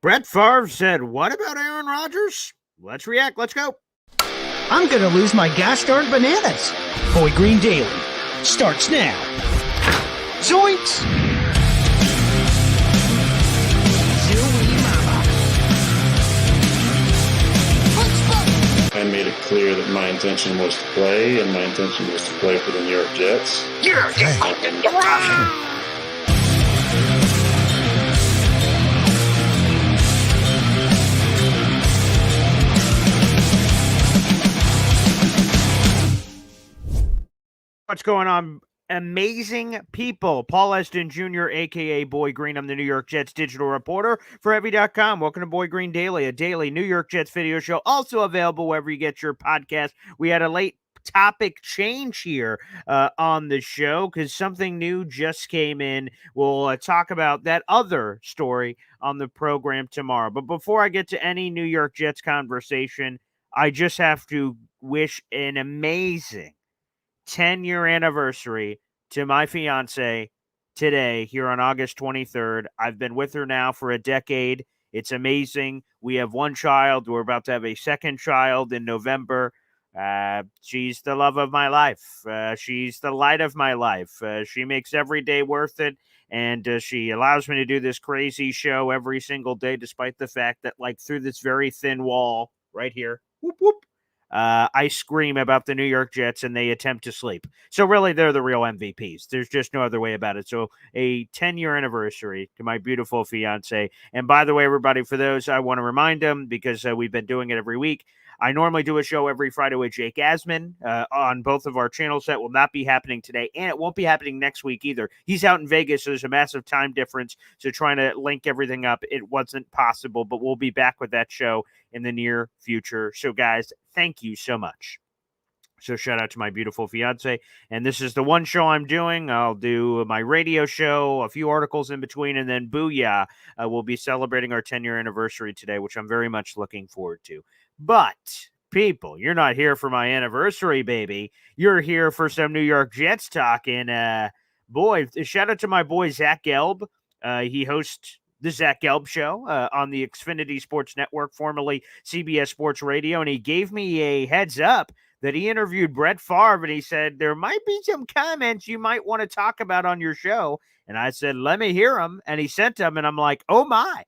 Brett Favre said, "What about Aaron Rodgers?" Let's react. Let's go. I'm going to lose my gosh darn bananas. Boy Green Daily starts now. Zoinks! I made it clear that my intention was to play, and my intention was to play for the New York Jets. You're fucking wrong! What's going on, amazing people? Paul Eston Jr., a.k.a. Boy Green. I'm the New York Jets digital reporter for Heavy.com. Welcome to Boy Green Daily, a daily New York Jets video show, also available wherever you get your podcast. We had a late topic change here on the show because something new just came in. We'll talk about that other story on the program tomorrow. But before I get to any New York Jets conversation, I just have to wish an amazing 10-year anniversary to my fiance today here on August 23rd. I've been with her now for a decade. It's amazing. We have one child. We're about to have a second child in November. She's the love of my life. She's the light of my life. She makes every day worth it. And she allows me to do this crazy show every single day, despite the fact that, like, through this very thin wall right here, whoop, whoop, I scream about the New York Jets and they attempt to sleep. So really, they're the real MVPs. There's just no other way about it. So a 10-year anniversary to my beautiful fiance. And by the way, everybody, for those, I want to remind them, because we've been doing it every week, I normally do a show every Friday with Jake Asman on both of our channels. That will not be happening today, and it won't be happening next week either. He's out in Vegas, so there's a massive time difference. So trying to link everything up, it wasn't possible, but we'll be back with that show in the near future. So, guys, thank you so much. So shout out to my beautiful fiance. And this is the one show I'm doing. I'll do my radio show, a few articles in between, and then booyah, we'll be celebrating our 10-year anniversary today, which I'm very much looking forward to. But, people, you're not here for my anniversary, baby. You're here for some New York Jets talk. And, boy, shout out to my boy Zach Gelb. He hosts the Zach Gelb Show on the Xfinity Sports Network, formerly CBS Sports Radio, and he gave me a heads up that he interviewed Brett Favre, and he said, there might be some comments you might want to talk about on your show. And I said, let me hear them. And he sent them, and I'm like, oh my.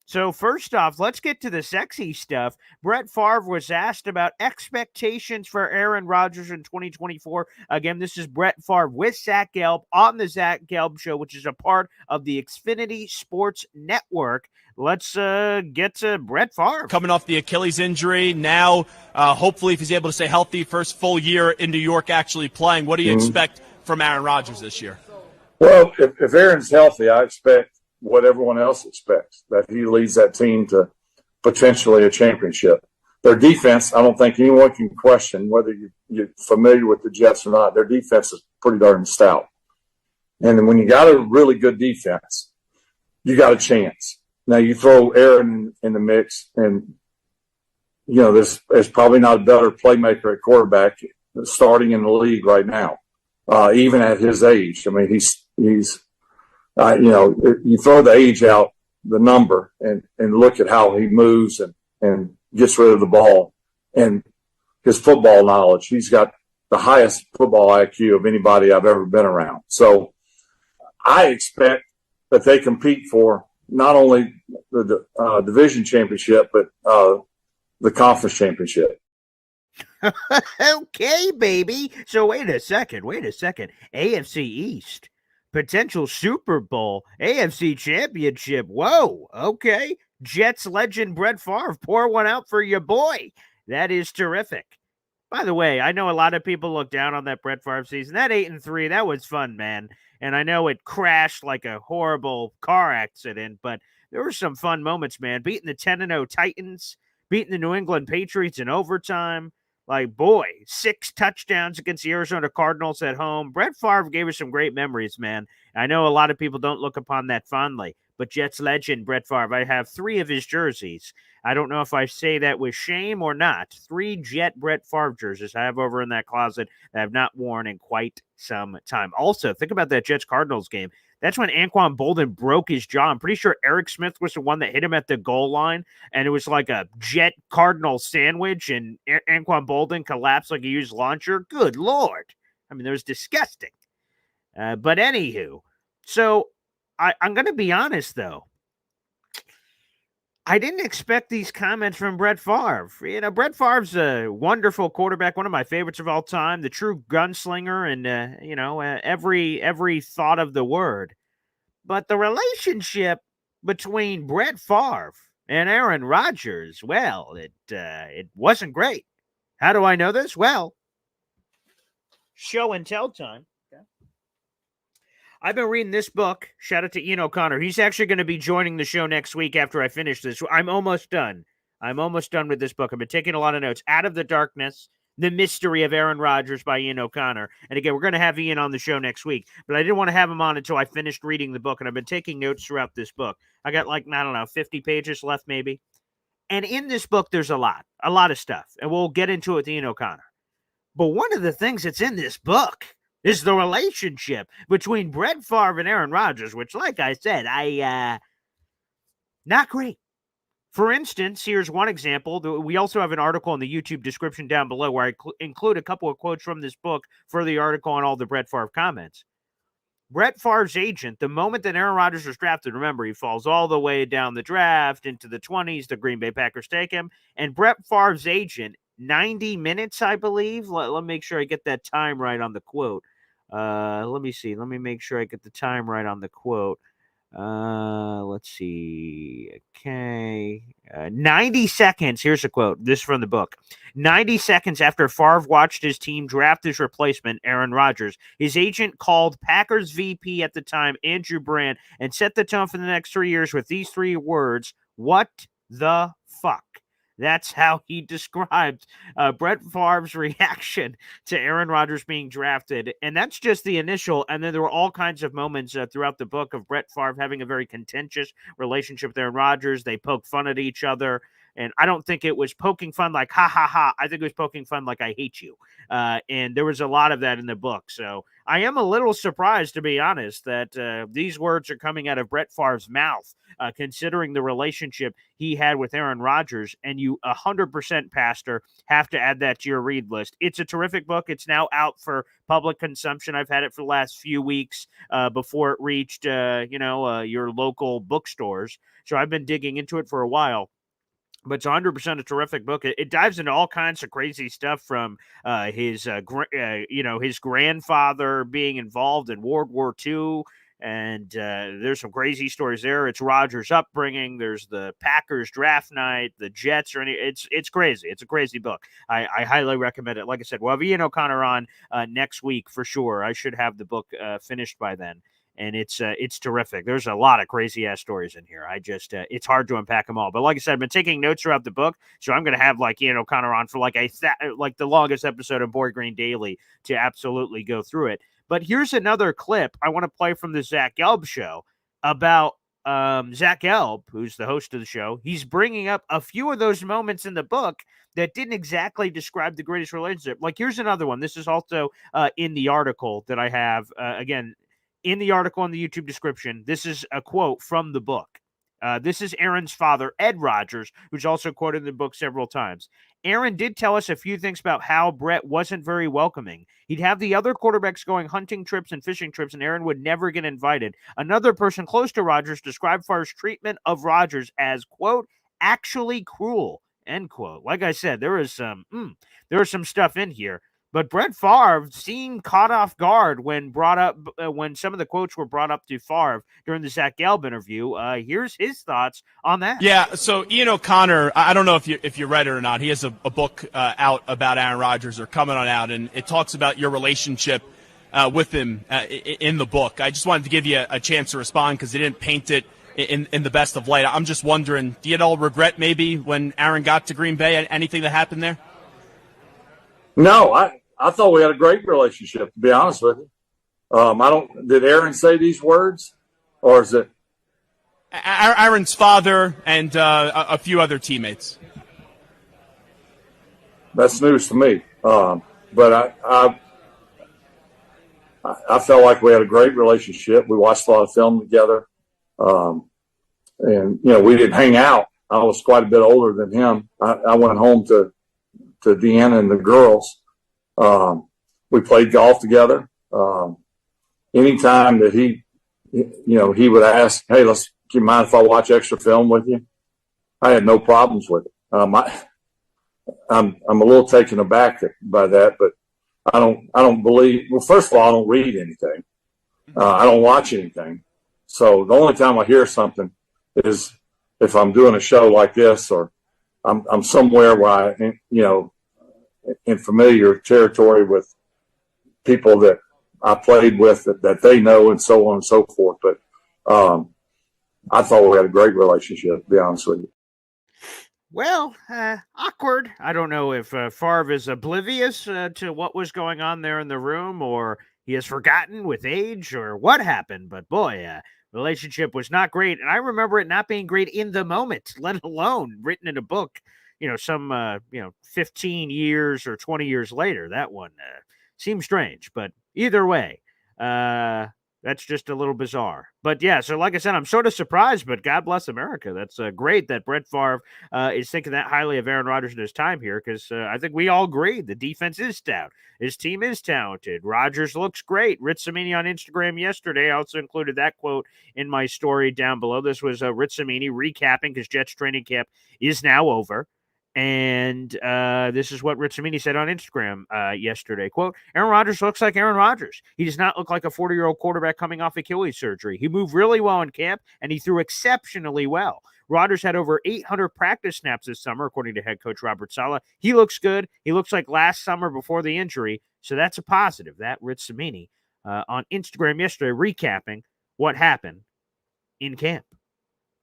So first off, let's get to the sexy stuff. Brett Favre was asked about expectations for Aaron Rodgers in 2024. Again, this is Brett Favre with Zach Gelb on the Zach Gelb Show, which is a part of the Xfinity Sports Network. Let's get to Brett Favre. Coming off the Achilles injury, now hopefully if he's able to stay healthy, first full year in New York actually playing. What do you expect from Aaron Rodgers this year? Well, if Aaron's healthy, I expect what everyone else expects, that he leads that team to potentially a championship. Their defense, I don't think anyone can question, whether you're familiar with the Jets or not, their defense is pretty darn stout. And when you got a really good defense, you got a chance. Now you throw Aaron in the mix, and you know there's probably not a better playmaker at quarterback starting in the league right now, even at his age. I mean, he's you throw the age out, the number, and look at how he moves and gets rid of the ball, and his football knowledge. He's got the highest football IQ of anybody I've ever been around. So I expect that they compete for not only the division championship, but the conference championship. Okay, baby. So wait a second. AFC East, potential Super Bowl, AFC Championship. Whoa, okay. Jets legend Brett Favre, pour one out for your boy. That is terrific. By the way, I know a lot of people look down on that Brett Favre season. That 8-3, that was fun, man. And I know it crashed like a horrible car accident, but there were some fun moments, man. Beating the 10-0 Titans, beating the New England Patriots in overtime. Like, boy, 6 touchdowns against the Arizona Cardinals at home. Brett Favre gave us some great memories, man. I know a lot of people don't look upon that fondly, but Jets legend Brett Favre. I have 3 of his jerseys. I don't know if I say that with shame or not. 3 Jet Brett Favre jerseys I have over in that closet that I have not worn in quite some time. Also, think about that Jets-Cardinals game. That's when Anquan Boldin broke his jaw. I'm pretty sure Eric Smith was the one that hit him at the goal line, and it was like a Jet Cardinal sandwich, and Anquan Boldin collapsed like a used launcher. Good Lord. I mean, it was disgusting. But anywho, so I'm going to be honest, though. I didn't expect these comments from Brett Favre. You know, Brett Favre's a wonderful quarterback, one of my favorites of all time, the true gunslinger, and every thought of the word. But the relationship between Brett Favre and Aaron Rodgers, well, it wasn't great. How do I know this? Well, show and tell time. I've been reading this book. Shout out to Ian O'Connor. He's actually going to be joining the show next week after I finish this. I'm almost done. I'm almost done with this book. I've been taking a lot of notes. Out of the Darkness, The Mystery of Aaron Rodgers by Ian O'Connor. And again, we're going to have Ian on the show next week. But I didn't want to have him on until I finished reading the book. And I've been taking notes throughout this book. I got 50 pages left maybe. And in this book, there's a lot of stuff. And we'll get into it with Ian O'Connor. But one of the things that's in this book is the relationship between Brett Favre and Aaron Rodgers, which, like I said, not great. For instance, here's one example. We also have an article in the YouTube description down below where I include a couple of quotes from this book for the article and all the Brett Favre comments. Brett Favre's agent, the moment that Aaron Rodgers was drafted, remember, he falls all the way down the draft into the 20s. The Green Bay Packers take him. And Brett Favre's agent, 90 minutes, I believe. Let me make sure I get that time right on the quote. Let me see. Let me make sure I get the time right on the quote. Let's see. Okay. 90 seconds. Here's a quote. This is from the book. 90 seconds after Favre watched his team draft his replacement, Aaron Rodgers, his agent called Packers VP at the time, Andrew Brandt, and set the tone for the next 3 years with these 3 words: "What the fuck?" That's how he described Brett Favre's reaction to Aaron Rodgers being drafted. And that's just the initial. And then there were all kinds of moments throughout the book of Brett Favre having a very contentious relationship with Aaron Rodgers. They poke fun at each other. And I don't think it was poking fun like, ha, ha, ha. I think it was poking fun like, I hate you. And there was a lot of that in the book. So I am a little surprised, to be honest, that these words are coming out of Brett Favre's mouth, considering the relationship he had with Aaron Rodgers. And you 100%, Pastor, have to add that to your read list. It's a terrific book. It's now out for public consumption. I've had it for the last few weeks before it reached, your local bookstores. So I've been digging into it for a while. But it's 100% a terrific book. It dives into all kinds of crazy stuff from his grandfather being involved in World War II. And there's some crazy stories there. It's Rodgers' upbringing. There's the Packers draft night, the Jets. It's crazy. It's a crazy book. I highly recommend it. Like I said, we'll have Ian O'Connor on next week for sure. I should have the book finished by then. And it's terrific. There's a lot of crazy ass stories in here. It's hard to unpack them all. But like I said, I've been taking notes throughout the book, so I'm going to have Ian O'Connor on for the longest episode of Boy Green Daily to absolutely go through it. But here's another clip I want to play from the Zach Gelb show about Zach Gelb, who's the host of the show. He's bringing up a few of those moments in the book that didn't exactly describe the greatest relationship. Like, here's another one. This is also in the article that I have. Again, in the article in the YouTube description, this is a quote from the book. This is Aaron's father, Ed Rodgers, who's also quoted in the book several times. Aaron did tell us a few things about how Brett wasn't very welcoming. He'd have the other quarterbacks going hunting trips and fishing trips, and Aaron would never get invited. Another person close to Rodgers described Favre's treatment of Rodgers as, quote, actually cruel, end quote. Like I said, there was some stuff in here. But Brett Favre seemed caught off guard when some of the quotes were brought up to Favre during the Zach Gelb interview. Here's his thoughts on that. Yeah, so Ian O'Connor, I don't know if you read it or not. He has a book out about Aaron Rodgers, or coming on out, and it talks about your relationship with him in the book. I just wanted to give you a chance to respond because he didn't paint it in the best of light. I'm just wondering, do you at all regret maybe when Aaron got to Green Bay, anything that happened there? No, I thought we had a great relationship, to be honest with you. Did Aaron say these words, or is it? Aaron's father and a few other teammates. That's news to me. But I felt like we had a great relationship. We watched a lot of film together. And, we didn't hang out. I was quite a bit older than him. I went home to Deanna and the girls. We played golf together. Anytime that he would ask, "Hey, do you mind if I watch extra film with you?" I had no problems with it. I'm a little taken aback by that, but I don't believe. Well, first of all, I don't read anything. I don't watch anything. So the only time I hear something is if I'm doing a show like this, or I'm somewhere where in familiar territory with people that I played with that they know, and so on and so forth. But I thought we had a great relationship, to be honest with you. Well, awkward. I don't know if Favre is oblivious to what was going on there in the room, or he has forgotten with age, or what happened. But boy, relationship was not great. And I remember it not being great in the moment, let alone written in a book, some 15 years or 20 years later. That one seems strange. But either way, that's just a little bizarre. But yeah, so like I said, I'm sort of surprised, but God bless America. That's great that Brett Favre is thinking that highly of Aaron Rodgers in his time here, because I think we all agree the defense is stout. His team is talented. Rodgers looks great. Ritsamini on Instagram yesterday, I also included that quote in my story down below. This was Ritsamini recapping, because Jets training camp is now over. And this is what Ritsamini said on Instagram yesterday. Quote, "Aaron Rodgers looks like Aaron Rodgers. He does not look like a 40-year-old quarterback coming off Achilles surgery. He moved really well in camp, and he threw exceptionally well. Rodgers had over 800 practice snaps this summer, according to head coach Robert Saleh. He looks good. He looks like last summer before the injury. So that's a positive." That Ritsamini on Instagram yesterday recapping what happened in camp.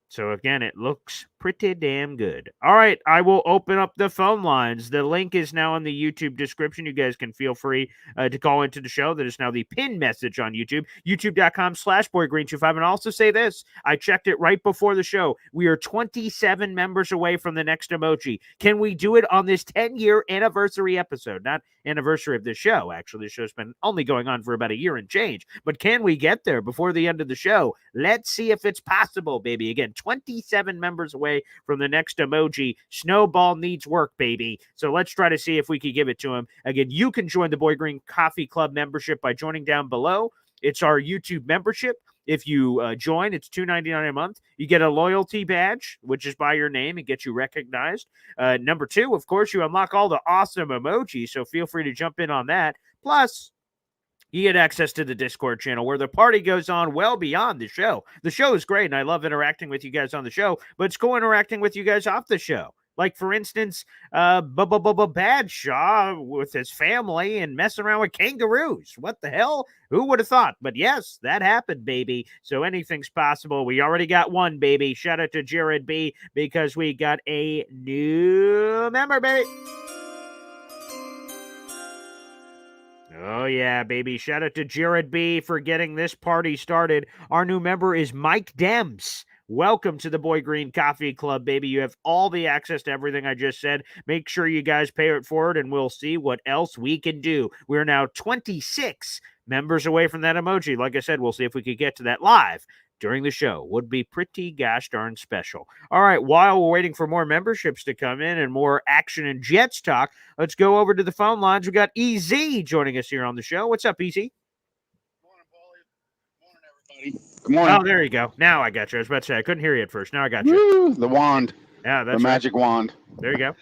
So, again, it looks pretty damn good. All right, I will open up the phone lines. The link is now in the YouTube description. You guys can feel free to call into the show. That is now the pinned message on YouTube, youtube.com/BoyGreen25. And I'll also say this, I checked it right before the show. We are 27 members away from the next emoji. Can we do it on this 10-year anniversary episode? Not anniversary of the show, actually. The show's been only going on for about a year and change. But can we get there before the end of the show? Let's see if it's possible, baby. Again, 27 members away from the next emoji. Snowball needs work, baby. So let's try to see if we can give it to him. Again, you can join the Boy Green Coffee Club membership by joining down below. It's our YouTube membership. If you join, it's $2.99 a month. You get a loyalty badge, which is by your name and gets you recognized. Number 2, of course, you unlock all the awesome emojis, so feel free to jump in on that. Plus, you get access to the Discord channel where the party goes on well beyond the show. The show is great, and I love interacting with you guys on the show, but it's cool interacting with you guys off the show. Like, for instance, Badshaw with his family and messing around with kangaroos. What the hell? Who would have thought? But yes, that happened, baby. So anything's possible. We already got one, baby. Shout out to Jared B, because we got a new member, baby. Oh, yeah, baby. Shout out to Jared B for getting this party started. Our new member is Mike Dems. Welcome to the Boy Green Coffee Club, baby. You have all the access to everything I just said. Make sure you guys pay it forward, and we'll see what else we can do. We're now 26 members away from that emoji. Like I said, we'll see if we could get to that live during the show. Would be pretty gosh darn special. All right, while we're waiting for more memberships to come in and more action and Jets talk, let's go over to the phone lines. We got EZ joining us here on the show. What's up, EZ? Good morning, Paulie. Morning, everybody. Good morning. Oh, there you go. Now I got you. I was about to say, I couldn't hear you at first. Now I got you. Woo, the wand. Yeah, that's the magic wand. There you go.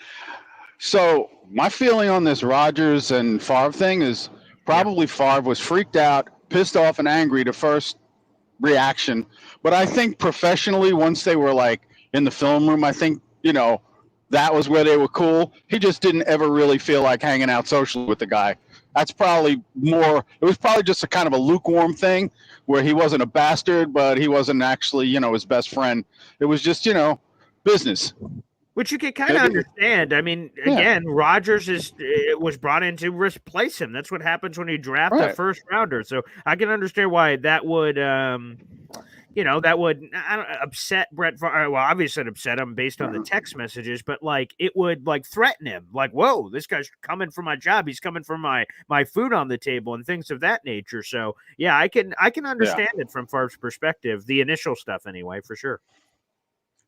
So my feeling on this Rodgers and Favre thing is probably Favre was freaked out, pissed off, and angry the first reaction. But I think professionally, once they were like in the film room, I think, that was where they were cool. He just didn't ever really feel like hanging out socially with the guy. That's probably more, it was probably just a kind of a lukewarm thing where he wasn't a bastard, but he wasn't actually, his best friend. It was just, business. Which you can kind of understand. I mean, again, Rodgers was brought in to replace him. That's what happens when you draft a first rounder. So I can understand why that would that would upset Brett Favre. Well, obviously it upset him based on the text messages, but like it would like threaten him. Like, whoa, this guy's coming for my job. He's coming for my food on the table and things of that nature. So yeah, I can understand it from Favre's perspective. The initial stuff, anyway, for sure.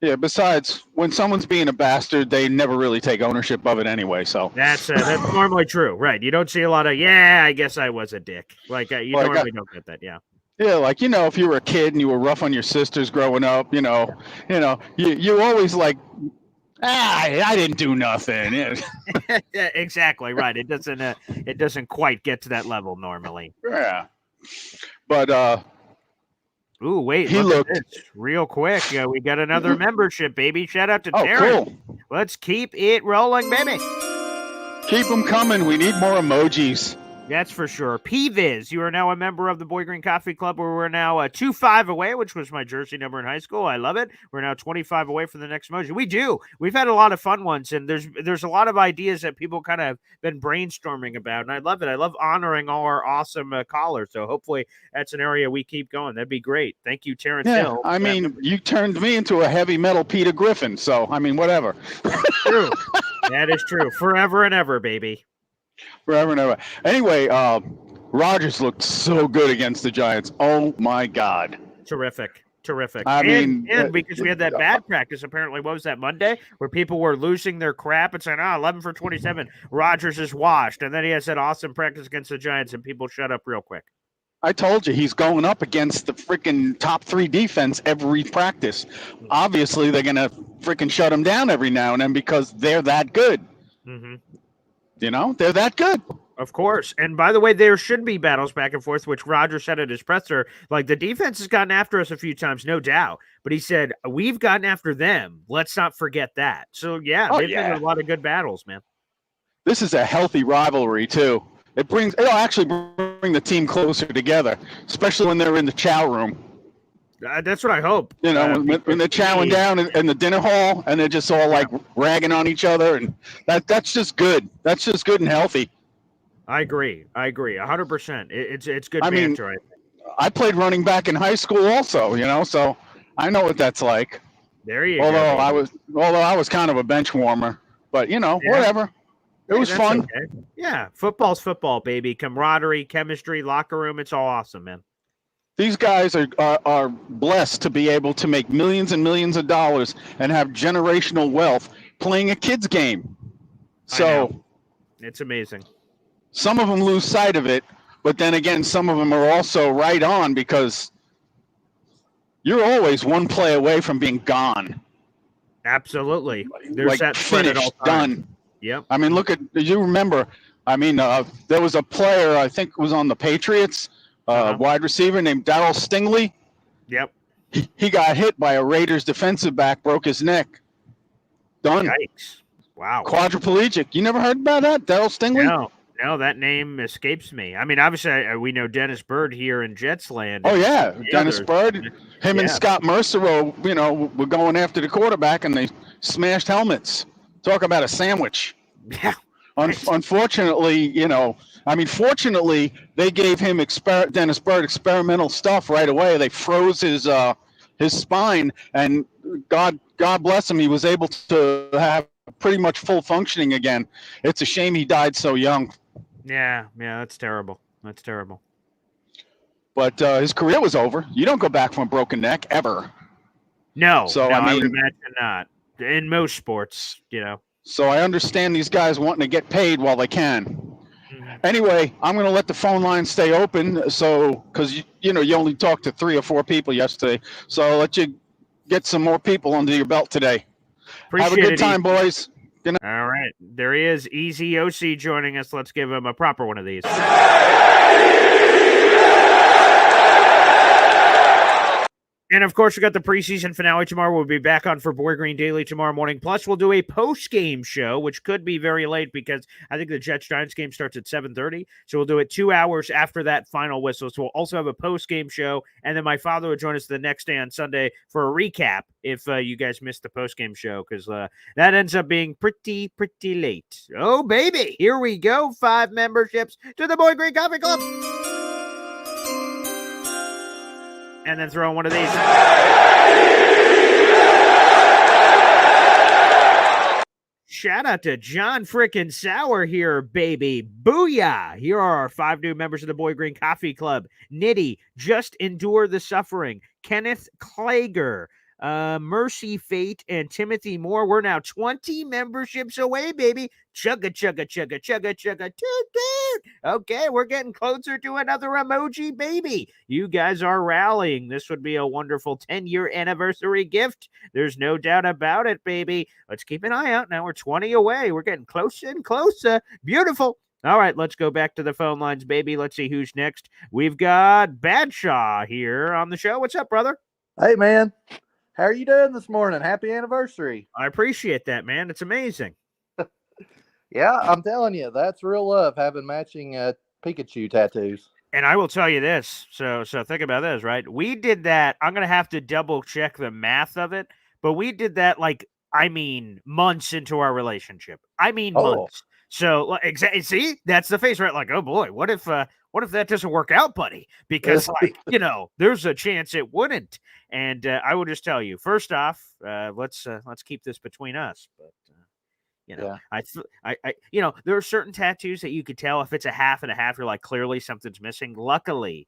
Yeah. Besides, when someone's being a bastard, they never really take ownership of it anyway. So that's normally true, right? You don't see a lot of I guess I was a dick. Like you normally don't get that. Yeah. Yeah, like if you were a kid and you were rough on your sisters growing up, you always like, I didn't do nothing. Yeah, exactly right. It doesn't quite get to that level normally. Yeah, but ooh, wait, he looked at this real quick. Yeah, we got another membership, baby. Shout out to Terry. Cool. Let's keep it rolling, baby. Keep them coming. We need more emojis. That's for sure. PViz, you are now a member of the Boy Green Coffee Club, where we're now 2-5 away, which was my jersey number in high school. I love it. We're now 25 away from the next emoji. We do. We've had a lot of fun ones, and there's a lot of ideas that people kind of have been brainstorming about, and I love it. I love honoring all our awesome callers, so hopefully that's an area we keep going. That'd be great. Thank you, Terrence Hill. I mean, you turned me into a heavy metal Peter Griffin, so, I mean, whatever. True. That is true. Forever and ever, baby. Forever and ever. Anyway, Rodgers looked so good against the Giants. Oh my God! Terrific. I mean, because we had that bad practice. Apparently, what was that, Monday, where people were losing their crap and saying, 11 for 27, Rodgers is washed, and then he has that awesome practice against the Giants, and people shut up real quick. I told you he's going up against the freaking top 3 defense every practice. Obviously, they're gonna freaking shut him down every now and then because they're that good. Mm-hmm. They're that good. Of course. And by the way, there should be battles back and forth, which Roger said at his presser. Like, the defense has gotten after us a few times, no doubt. But he said, we've gotten after them. Let's not forget that. So, they've been a lot of good battles, man. This is a healthy rivalry, too. It'll actually bring the team closer together, especially when they're in the chow room. That's what I hope. When they're chowing down in the dinner hall and they're just all like ragging on each other, and that's just good. That's just good and healthy. I agree. 100%. It's good banter. I think. I played running back in high school also, so I know what that's like. There you go. Although I was kind of a bench warmer, but whatever. It was fun. Okay. Yeah, football's football, baby. Camaraderie, chemistry, locker room. It's all awesome, man. These guys are blessed to be able to make millions and millions of dollars and have generational wealth playing a kid's game. So it's amazing. Some of them lose sight of it, but then again, some of them are also right on because you're always one play away from being gone. Absolutely. There's that finished, done. Yep. I mean, you remember, there was a player, I think was on the Patriots, wide receiver named Darryl Stingley. Yep. He got hit by a Raiders defensive back, broke his neck. Done. Yikes. Wow. Quadriplegic. You never heard about that, Darryl Stingley? No, that name escapes me. I mean, obviously, we know Dennis Byrd here in Jets land. Oh, yeah. Dennis Byrd. Him and Scott Mercer were going after the quarterback, and they smashed helmets. Talk about a sandwich. Yeah. Unfortunately, fortunately, they gave him Dennis Byrd experimental stuff right away. They froze his spine, and God bless him, he was able to have pretty much full functioning again. It's a shame he died so young. Yeah, that's terrible. But his career was over. You don't go back from a broken neck ever. No, I would imagine not. In most sports, So I understand these guys wanting to get paid while they can. Mm-hmm. Anyway, I'm going to let the phone line stay open. Because you only talked to 3 or 4 people yesterday. So I'll let you get some more people under your belt today. Have a good time, boys. Good night. All right. There he is, Easy OC joining us. Let's give him a proper one of these. And, of course, we got the preseason finale tomorrow. We'll be back on for Boy Green Daily tomorrow morning. Plus, we'll do a post-game show, which could be very late because I think the Jets-Giants game starts at 7:30. So we'll do it 2 hours after that final whistle. So we'll also have a post-game show. And then my father will join us the next day on Sunday for a recap if you guys missed the post-game show because that ends up being pretty late. Oh, baby. Here we go. 5 memberships to the Boy Green Coffee Club. and then throw in one of these. Shout out to John frickin' Sauer here, baby. Booyah! Here are our 5 new members of the Boy Green Coffee Club. Nitty, Just Endure the Suffering. Kenneth Klager, Mercy Fate, and Timothy Moore. We're now 20 memberships away, baby. Chugga, chugga, chugga, chugga, chugga, toot, toot. Okay, we're getting closer to another emoji, baby. You guys are rallying. This would be a wonderful 10-year anniversary gift. There's no doubt about it, baby. Let's keep an eye out. Now we're 20 away. We're getting closer and closer. Beautiful. All right, let's go back to the phone lines, baby. Let's see who's next. We've got Badshaw here on the show. What's up, brother? Hey, man. How are you doing this morning? Happy anniversary. I appreciate that, man. It's amazing. Yeah, I'm telling you, that's real love, having matching Pikachu tattoos. And I will tell you this. So think about this, right? We did that. I'm going to have to double check the math of it, but we did that months into our relationship. Months. So see, that's the face, right? Like, oh boy, what if that doesn't work out, buddy? Because there's a chance it wouldn't. And I will just tell you, first off, let's keep this between us. But there are certain tattoos that you could tell if it's a half and a half, you're like, clearly something's missing. Luckily,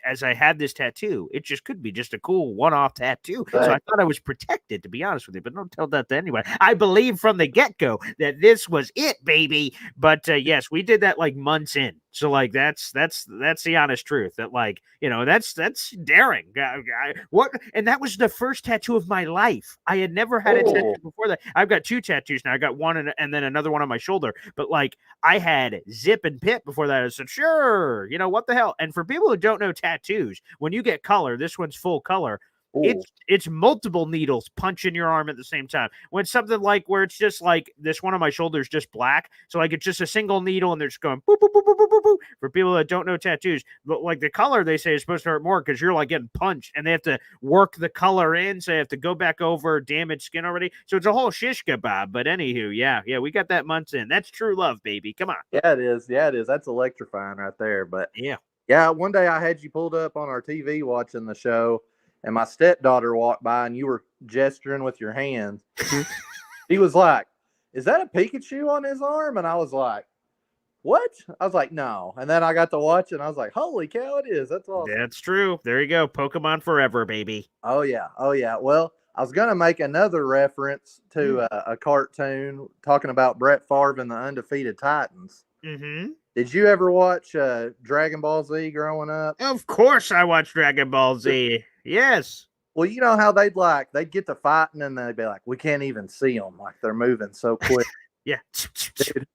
as I had this tattoo, it just could be just a cool one-off tattoo. Right. So I thought I was protected, to be honest with you, but don't tell that to anyone. I believe from the get-go that this was it, baby. But yes, we did that like months in. So like that's the honest truth. That that's daring. And that was the first tattoo of my life. I had never had a tattoo before that. I've got 2 tattoos now. I got one and then another one on my shoulder. But like I had Zip and Pip before that. I said, sure, what the hell. And for people who don't know tattoos, when you get color, this one's full color. It's multiple needles punching your arm at the same time. When something like where it's just like this one on my shoulder is just black, so like it's just a single needle and they're just going boop boop boop boop boop boop boop. For people that don't know tattoos, but like the color they say is supposed to hurt more because you're like getting punched and they have to work the color in, so they have to go back over damaged skin already. So it's a whole shish kebab. But anywho, yeah, we got that months in. That's true love, baby. Come on. Yeah, it is. That's electrifying right there. But yeah. One day I had you pulled up on our TV watching the show. And my stepdaughter walked by and you were gesturing with your hands. He was like, is that a Pikachu on his arm? And I was like, what? I was like, no. And then I got to watch it and I was like, holy cow, it is. That's awesome. That's true. There you go. Pokemon forever, baby. Oh, yeah. Well, I was going to make another reference to a cartoon talking about Brett Favre and the Undefeated Titans. Mm-hmm. Did you ever watch Dragon Ball Z growing up? Of course I watched Dragon Ball Z. Yes. Well, you know how they'd get to fighting and they'd be like, we can't even see them. Like they're moving so quick. Yeah. Dude,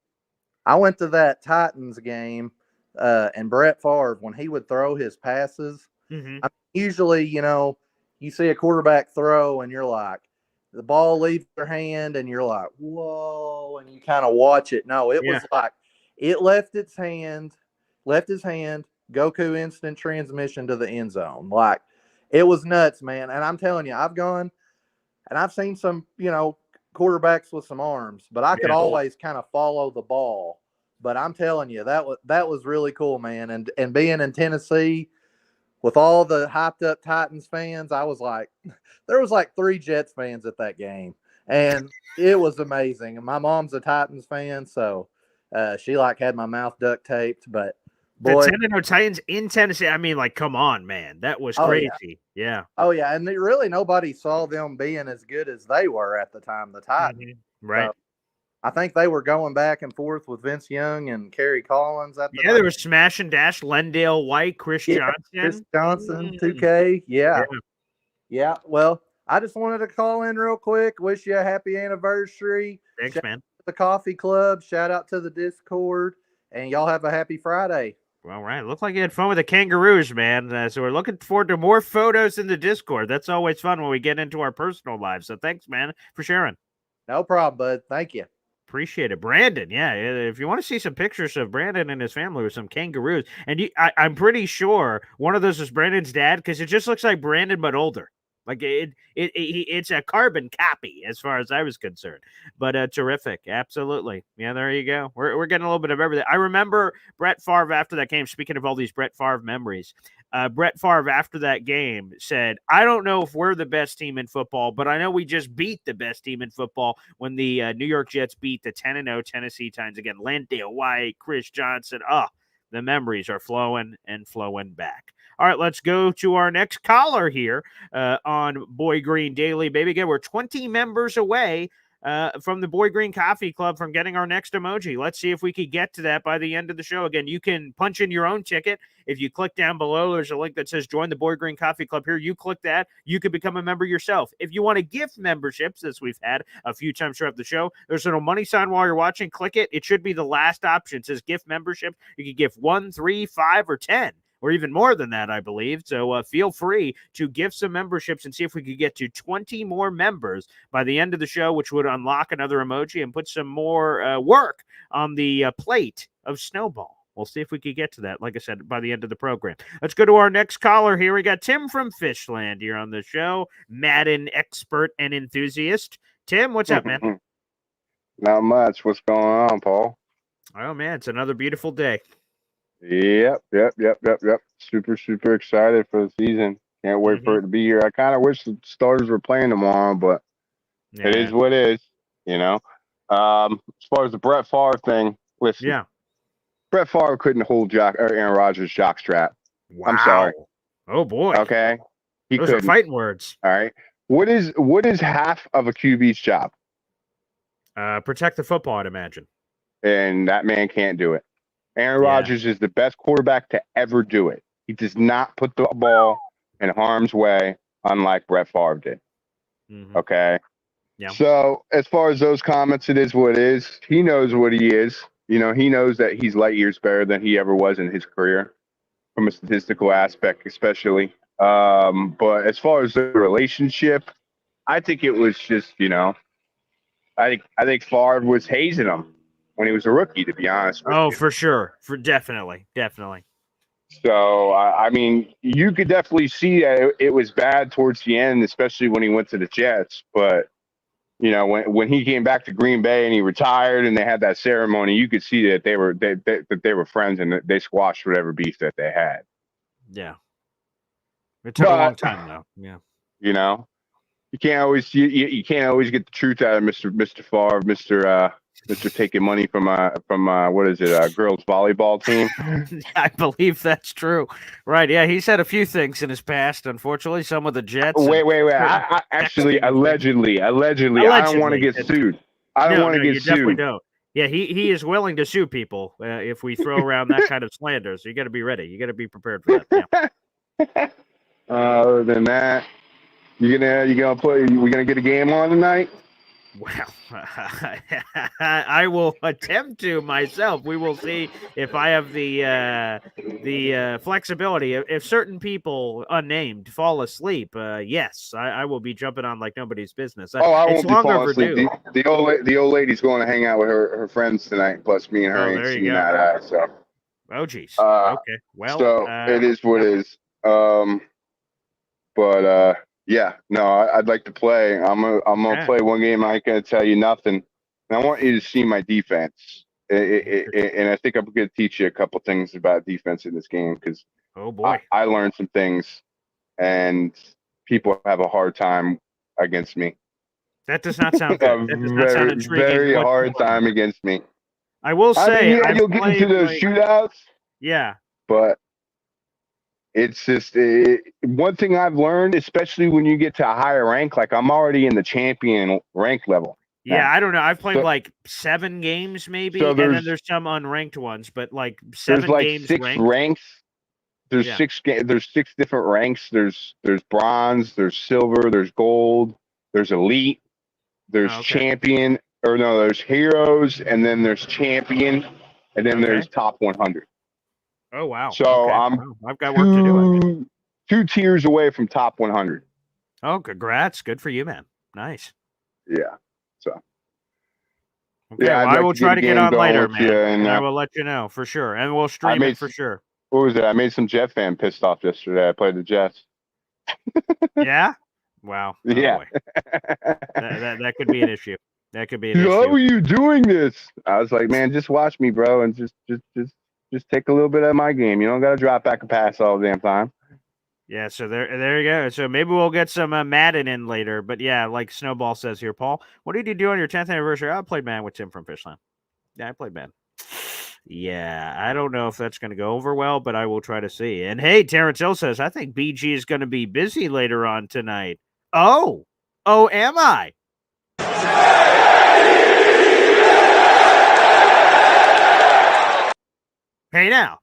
I went to that Titans game and Brett Favre, when he would throw his passes, usually, you see a quarterback throw and you're like, the ball leaves their hand and you're like, whoa, and you kind of watch it. No, it was like it left his hand, Goku instant transmission to the end zone. Like, it was nuts, man. And I'm telling you, I've gone and I've seen some, quarterbacks with some arms, but I could always kind of follow the ball. But I'm telling you, that was really cool, man. And being in Tennessee with all the hyped up Titans fans, I was like, there was like 3 Jets fans at that game. And it was amazing. And my mom's a Titans fan, so she had my mouth duct taped, but boy, the Tennessee Titans in Tennessee. I mean, come on, man, that was crazy. Yeah. Oh yeah, and really nobody saw them being as good as they were at the time. The Titans, right? So, I think they were going back and forth with Vince Young and Kerry Collins at the time. There was smash and dash, Lendale White, Chris Johnson, 2K. Yeah. Well, I just wanted to call in real quick. Wish you a happy anniversary. Thanks, Shout man. out to the coffee club. Shout out to the Discord, and y'all have a happy Friday. All right. Looked like you had fun with the kangaroos, man. So we're looking forward to more photos in the Discord. That's always fun when we get into our personal lives. So thanks, man, for sharing. No problem, bud. Thank you. Appreciate it. Brandon, yeah. If you want to see some pictures of Brandon and his family with some kangaroos, and I'm pretty sure one of those is Brandon's dad because it just looks like Brandon but older. Like it's a carbon copy as far as I was concerned, but terrific. Absolutely. Yeah, there you go. We're getting a little bit of everything. I remember Brett Favre after that game, speaking of all these Brett Favre memories, Brett Favre, after that game, said, I don't know if we're the best team in football, but I know we just beat the best team in football when the New York Jets beat the 10-0 Tennessee Titans again. Landale White, Chris Johnson. The memories are flowing and flowing back. All right, let's go to our next caller here on Boy Green Daily. Baby, again, we're 20 members away from the Boy Green Coffee Club from getting our next emoji. Let's see if we could get to that by the end of the show. Again, you can punch in your own ticket. If you click down below, there's a link that says join the Boy Green Coffee Club here. You click that, you can become a member yourself. If you want to gift memberships, as we've had a few times throughout the show, there's a little money sign while you're watching. Click it. It should be the last option. It says gift membership. You can gift 1, 3, 5, or 10. Or even more than that, I believe. So feel free to give some memberships and see if we could get to 20 more members by the end of the show, which would unlock another emoji and put some more work on the plate of Snowball. We'll see if we could get to that, like I said, by the end of the program. Let's go to our next caller here. We got Tim from Fishland here on the show, Madden expert and enthusiast. Tim, what's up, man? Not much. What's going on, Paul? Oh, man, it's another beautiful day. Yep. Super excited for the season. Can't wait for it to be here. I kind of wish the starters were playing tomorrow, but it is what it is, you know. As far as the Brett Favre thing, listen. Brett Favre couldn't hold Aaron Rodgers' jockstrap. Wow. I'm sorry. Oh, boy. Okay. Those are fighting words. All right. What is half of a QB's job? Protect the football, I'd imagine. And that man can't do it. Aaron Rodgers is the best quarterback to ever do it. He does not put the ball in harm's way, unlike Brett Favre did. Okay? Yeah. So, as far as those comments, it is what it is. He knows what he is. You know, he knows that he's light years better than he ever was in his career, from a statistical aspect especially. But as far as the relationship, I think it was just, you know, I think Favre was hazing him when he was a rookie, to be honest with you. For sure. Definitely. So, I mean, you could definitely see that it was bad towards the end, especially when he went to the Jets. But, you know, when he came back to Green Bay and he retired and they had that ceremony, you could see that they were friends and they squashed whatever beef that they had. Yeah. It took a long time, though. Yeah. You know, you can't always get the truth out of Mr. Favre, Mr. taking money from what is it, a girls volleyball team? I believe that's true. Right? Yeah, he's had a few things in his past. Unfortunately, some with the Jets. Wait. I actually, allegedly, I don't want to get sued. I don't want to get sued. Definitely don't. Yeah, he is willing to sue people if we throw around that kind of slander. So you got to be ready. You got to be prepared for that. Yeah. Other than that, we're gonna get a game on tonight. Well, I will attempt to myself. We will see if I have the flexibility. If certain people, unnamed, fall asleep, yes, I will be jumping on like nobody's business. I won't be falling asleep. The old lady's going to hang out with her friends tonight. Plus, me and her ain't seen that. So. Oh, geez. Okay. Well, so it is what it is. Yeah, no, I'd like to play. I'm gonna play one game. I ain't gonna tell you nothing. And I want you to see my defense. And I think I'm gonna teach you a couple things about defense in this game because I learned some things, and people have a hard time against me. That does not sound good. That does not sound intriguing. Very hard time against me. I will say, you'll get into those shootouts. Yeah, but. It's just one thing I've learned, especially when you get to a higher rank. Like I'm already in the champion rank level. Yeah, I don't know. I've played like 7 games, maybe, and then there's some unranked ones. But like 7 games, 6 ranks. There's 6. There's 6 different ranks. There's bronze. There's silver. There's gold. There's elite. There's champion. Or no, there's heroes, and then there's champion, and then there's top 100. Oh, wow. So I've got work to do. 2 tiers away from top 100. Oh, congrats. Good for you, man. Nice. Yeah. So. Okay, yeah, I will try to get on later, man. And I will let you know for sure. And we'll stream it for sure. What was it? I made some Jet fan pissed off yesterday. I played the Jets. Yeah? Wow. Oh, yeah. That could be an issue. That could be an issue. How are you doing this? I was like, man, just watch me, bro, and just take a little bit of my game. You don't got to drop back and pass all the damn time. Yeah, so there you go. So maybe we'll get some Madden in later. But yeah, like Snowball says here, Paul, what did you do on your 10th anniversary? I played Madden with Tim from Fishland. Yeah, I played Madden. Yeah, I don't know if that's going to go over well, but I will try to see. And hey, Terrence Hill says, I think BG is going to be busy later on tonight. Oh, am I? Hey now.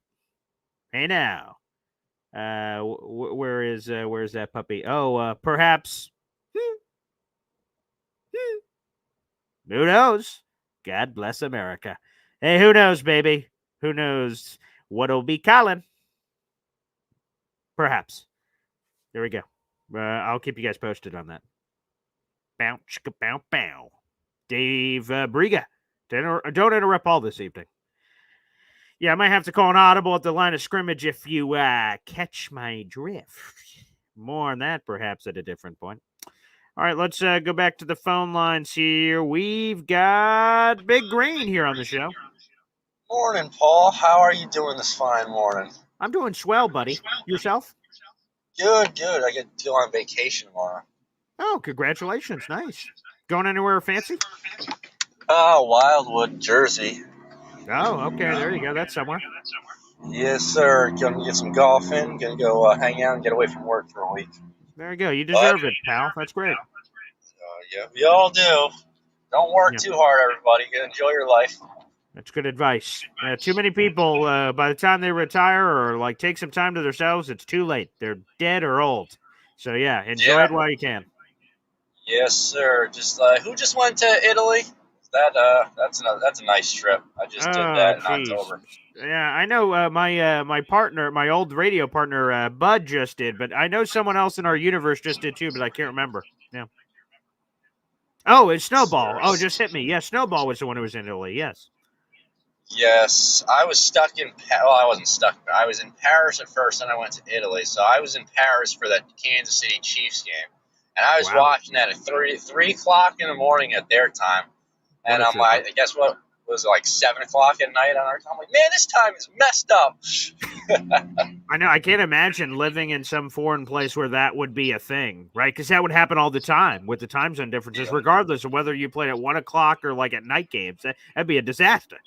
Where's that puppy? Oh, perhaps. Who knows? God bless America. Hey, who knows, baby? Who knows what'll be calling? Perhaps. There we go. I'll keep you guys posted on that. Bow, chicka, bow, bow. Dave Briga. Don't interrupt Paul this evening. Yeah, I might have to call an audible at the line of scrimmage if you catch my drift. More on that, perhaps, at a different point. All right, let's go back to the phone lines here. We've got Big Green here on the show. Morning, Paul. How are you doing this fine morning? I'm doing swell, buddy. Yourself? Good. I get to go on vacation tomorrow. Oh, congratulations. Nice. Going anywhere fancy? Wildwood, Jersey. Oh, okay. There you go. That's somewhere. Yes, sir. Gonna get some golf in. Gonna go hang out and get away from work for a week. There you go. You deserve it, pal. That's great. Yeah, we all do. Don't work too hard, everybody. Enjoy your life. That's good advice. Too many people, by the time they retire or like take some time to themselves, it's too late. They're dead or old. So yeah, enjoy it while you can. Yes, sir. Just who just went to Italy? That's a nice trip. I just did that in October. Yeah, I know my partner, my old radio partner, Bud just did, but I know someone else in our universe just did too, but I can't remember. Yeah. Oh, it's Snowball. Oh, just hit me. Yeah, Snowball was the one who was in Italy. Yes. Yes, I was stuck in. Well, I wasn't stuck. I was in Paris at first, and I went to Italy. So I was in Paris for that Kansas City Chiefs game, and I was watching that at 3 o'clock in the morning at their time. And I'm like, guess what? It was like 7 o'clock at night on our time. I'm like, man, this time is messed up. I know. I can't imagine living in some foreign place where that would be a thing, right? Because that would happen all the time with the time zone differences, regardless of whether you played at 1 o'clock or like at night games. That'd be a disaster.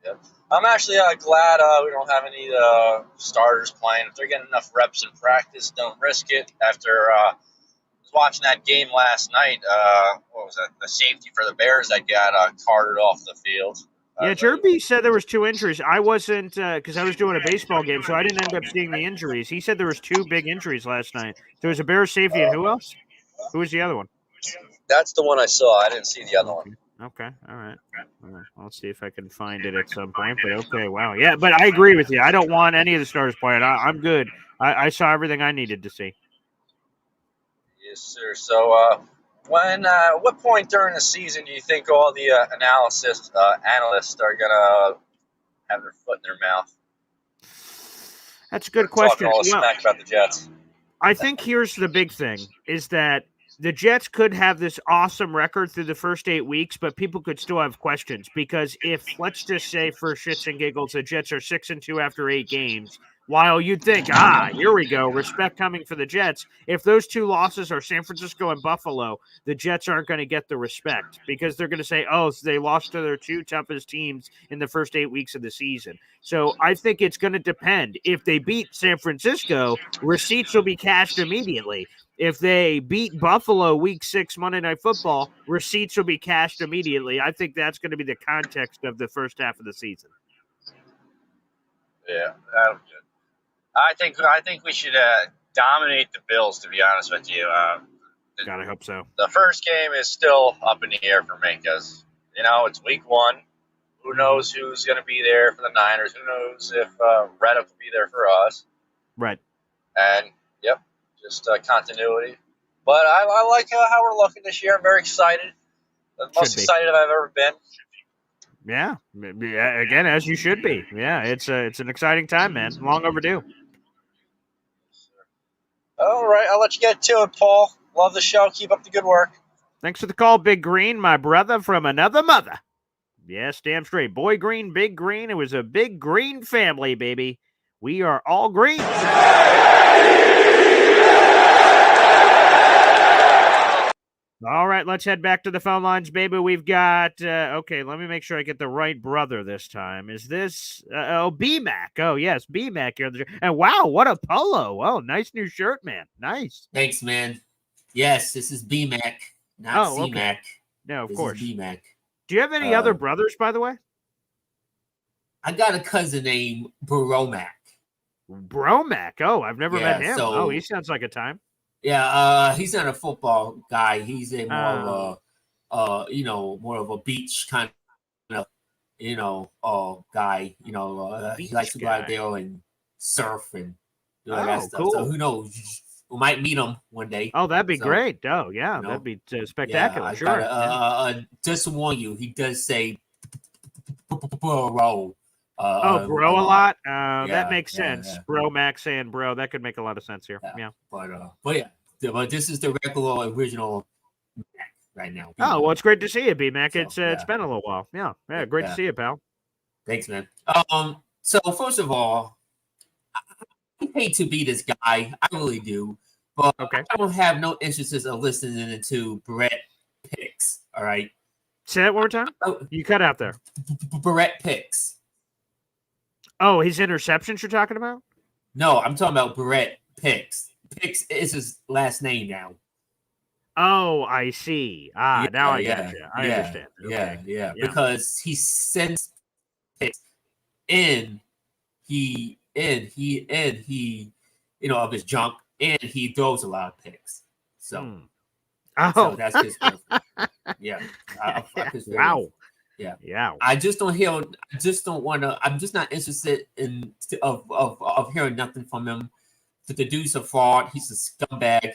Yeah. I'm actually glad we don't have any starters playing. If they're getting enough reps in practice, don't risk it. After I was watching that game last night, what was that? The safety for the Bears that got carted off the field. Yeah, Jerby said there was 2 injuries. I wasn't because I was doing a baseball game, so I didn't end up seeing the injuries. He said there was 2 big injuries last night. There was a Bears safety, and who else? Who was the other one? That's the one I saw. I didn't see the other one. Okay, all right. I'll see if I can find it at some point. But okay, wow, yeah. But I agree with you. I don't want any of the stars playing. I'm good. I saw everything I needed to see. Yes, sir. So, what point during the season do you think all the analysts are gonna have their foot in their mouth? That's a good question. Talking all the smack about the Jets. I think here's the big thing: is that the Jets could have this awesome record through the first 8 weeks, but people could still have questions because if, let's just say, for shits and giggles, the Jets are 6-2 after 8 games. While you'd think, here we go, respect coming for the Jets. If those 2 losses are San Francisco and Buffalo, the Jets aren't going to get the respect because they're going to say, so they lost to their 2 toughest teams in the first 8 weeks of the season. So I think it's going to depend. If they beat San Francisco, receipts will be cashed immediately. If they beat Buffalo week 6 Monday Night Football, receipts will be cashed immediately. I think that's going to be the context of the first half of the season. Yeah, that'll be good. I think we should dominate the Bills, to be honest with you. God, I hope so. The first game is still up in the air for me because, it's week 1. Who knows who's going to be there for the Niners? Who knows if Reddick will be there for us? Right. And, just continuity. But I like how we're looking this year. I'm very excited. The most excited I've ever been. Yeah. Again, as you should be. Yeah, it's an exciting time, man. Long overdue. All right, I'll let you get to it, Paul. Love the show. Keep up the good work. Thanks for the call, Big Green, my brother from another mother. Yes, damn straight. Boy Green, Big Green. It was a big green family, baby. We are all green. All right, let's head back to the phone lines, baby. We've got, okay, let me make sure I get the right brother this time. Is this, B-Mac. Oh, yes, B-Mac here. And wow, what a polo. Oh, nice new shirt, man. Nice. Thanks, man. Yes, this is B-Mac, not C-Mac. Okay. No, of this course. Is B-Mac. Do you have any other brothers, by the way? I got a cousin named Bromac. Bromac. Oh, I've never met him. Oh, he sounds like a time. Yeah, he's not a football guy. He's a more of a, more of a beach kind of, guy. He likes to go out there and surf and do all that stuff. Cool. So who knows? We might meet him one day. Oh, that'd be great. Oh, yeah, that'd be spectacular. Yeah, just to warn you, he does say bro. Bro a lot. That makes sense. Yeah. Bro Max saying bro. That could make a lot of sense here. Yeah. But this is the regular original Mac right now. B-Mac. Oh, well, it's great to see you, B-Mac. So, it's been a little while. Yeah. Great to see you, pal. Thanks, man. So first of all, I hate to be this guy. I really do. But I don't have no interest in listening to Brett picks. All right. Say that one more time. You cut out there. Brett picks. Oh, his interceptions you're talking about? No, I'm talking about Brett Picks. Picks is his last name now. Oh, I see. Now I got you. I understand. Okay. Yeah. Because he sends picks in, he of his junk, and he throws a lot of picks. So, so that's his yeah. Wow. Yeah. I just don't hear. I just don't want to. I'm just not interested in of hearing nothing from him. The dude's a fraud. He's a scumbag.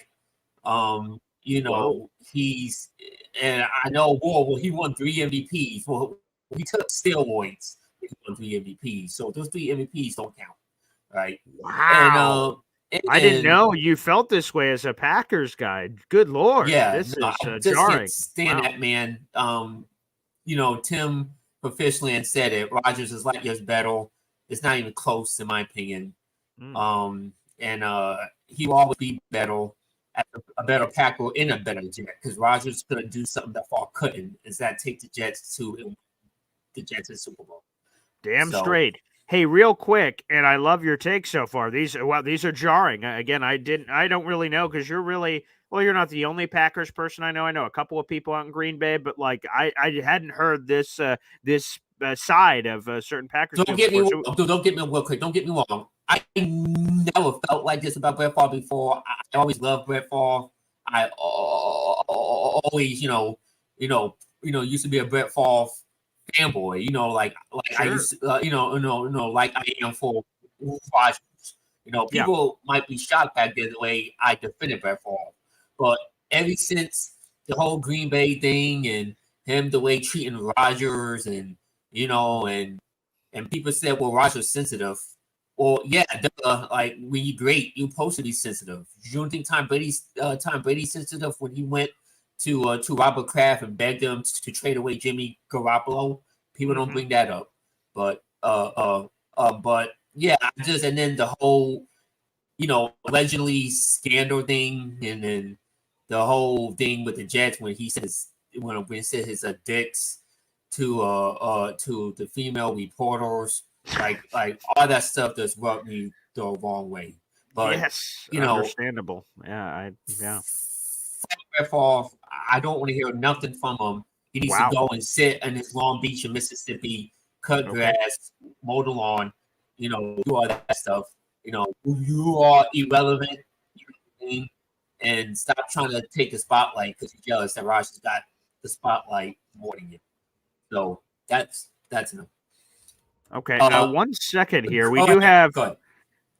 He's and I know. Well, he won 3 MVPs. Well, he took steroids. He won 3 MVPs. So those 3 MVPs don't count, right? Wow. I didn't know you felt this way as a Packers guy. Good Lord. Yeah. This is jarring. Can't stand that man. Tim Professionally said it. Rodgers is light years better. It's not even close, in my opinion. He will always be better, a better Packer and a better Jet, because Rodgers is going to do something that Favre couldn't. Is that take the Jets to the Super Bowl? Damn straight. Hey, real quick, and I love your take so far. These are jarring. Again, I don't really know because you're not the only Packers person I know. I know a couple of people out in Green Bay, but like I hadn't heard this side of certain Packers. Don't get me real quick. Don't get me wrong. I never felt like this about Brett Favre before. I always loved Brett Favre. I always, used to be a Brett Favre fanboy. Like sure. I used to, like I am for Rodgers. People might be shocked back then the way I defended Brett Favre. But ever since the whole Green Bay thing and him the way treating Rodgers and people said, well, Rodgers sensitive. Well, yeah, like when you're great, you're supposed to be sensitive. You don't think Tom Brady's sensitive when he went to Robert Kraft and begged him to trade away Jimmy Garoppolo? People don't bring that up. But yeah, and then the whole allegedly scandal thing, and then the whole thing with the Jets when he says when said his dicks to the female reporters, like all that stuff does rub me the wrong way. But yes, understandable. Yeah. Favre, I don't want to hear nothing from him. He needs to go and sit in his Long Beach in Mississippi, cut grass, mow the lawn, do all that stuff. You are irrelevant. And stop trying to take the spotlight because you're jealous that Rodgers got the spotlight more than you. So that's enough. Okay, 1 second here. We do have.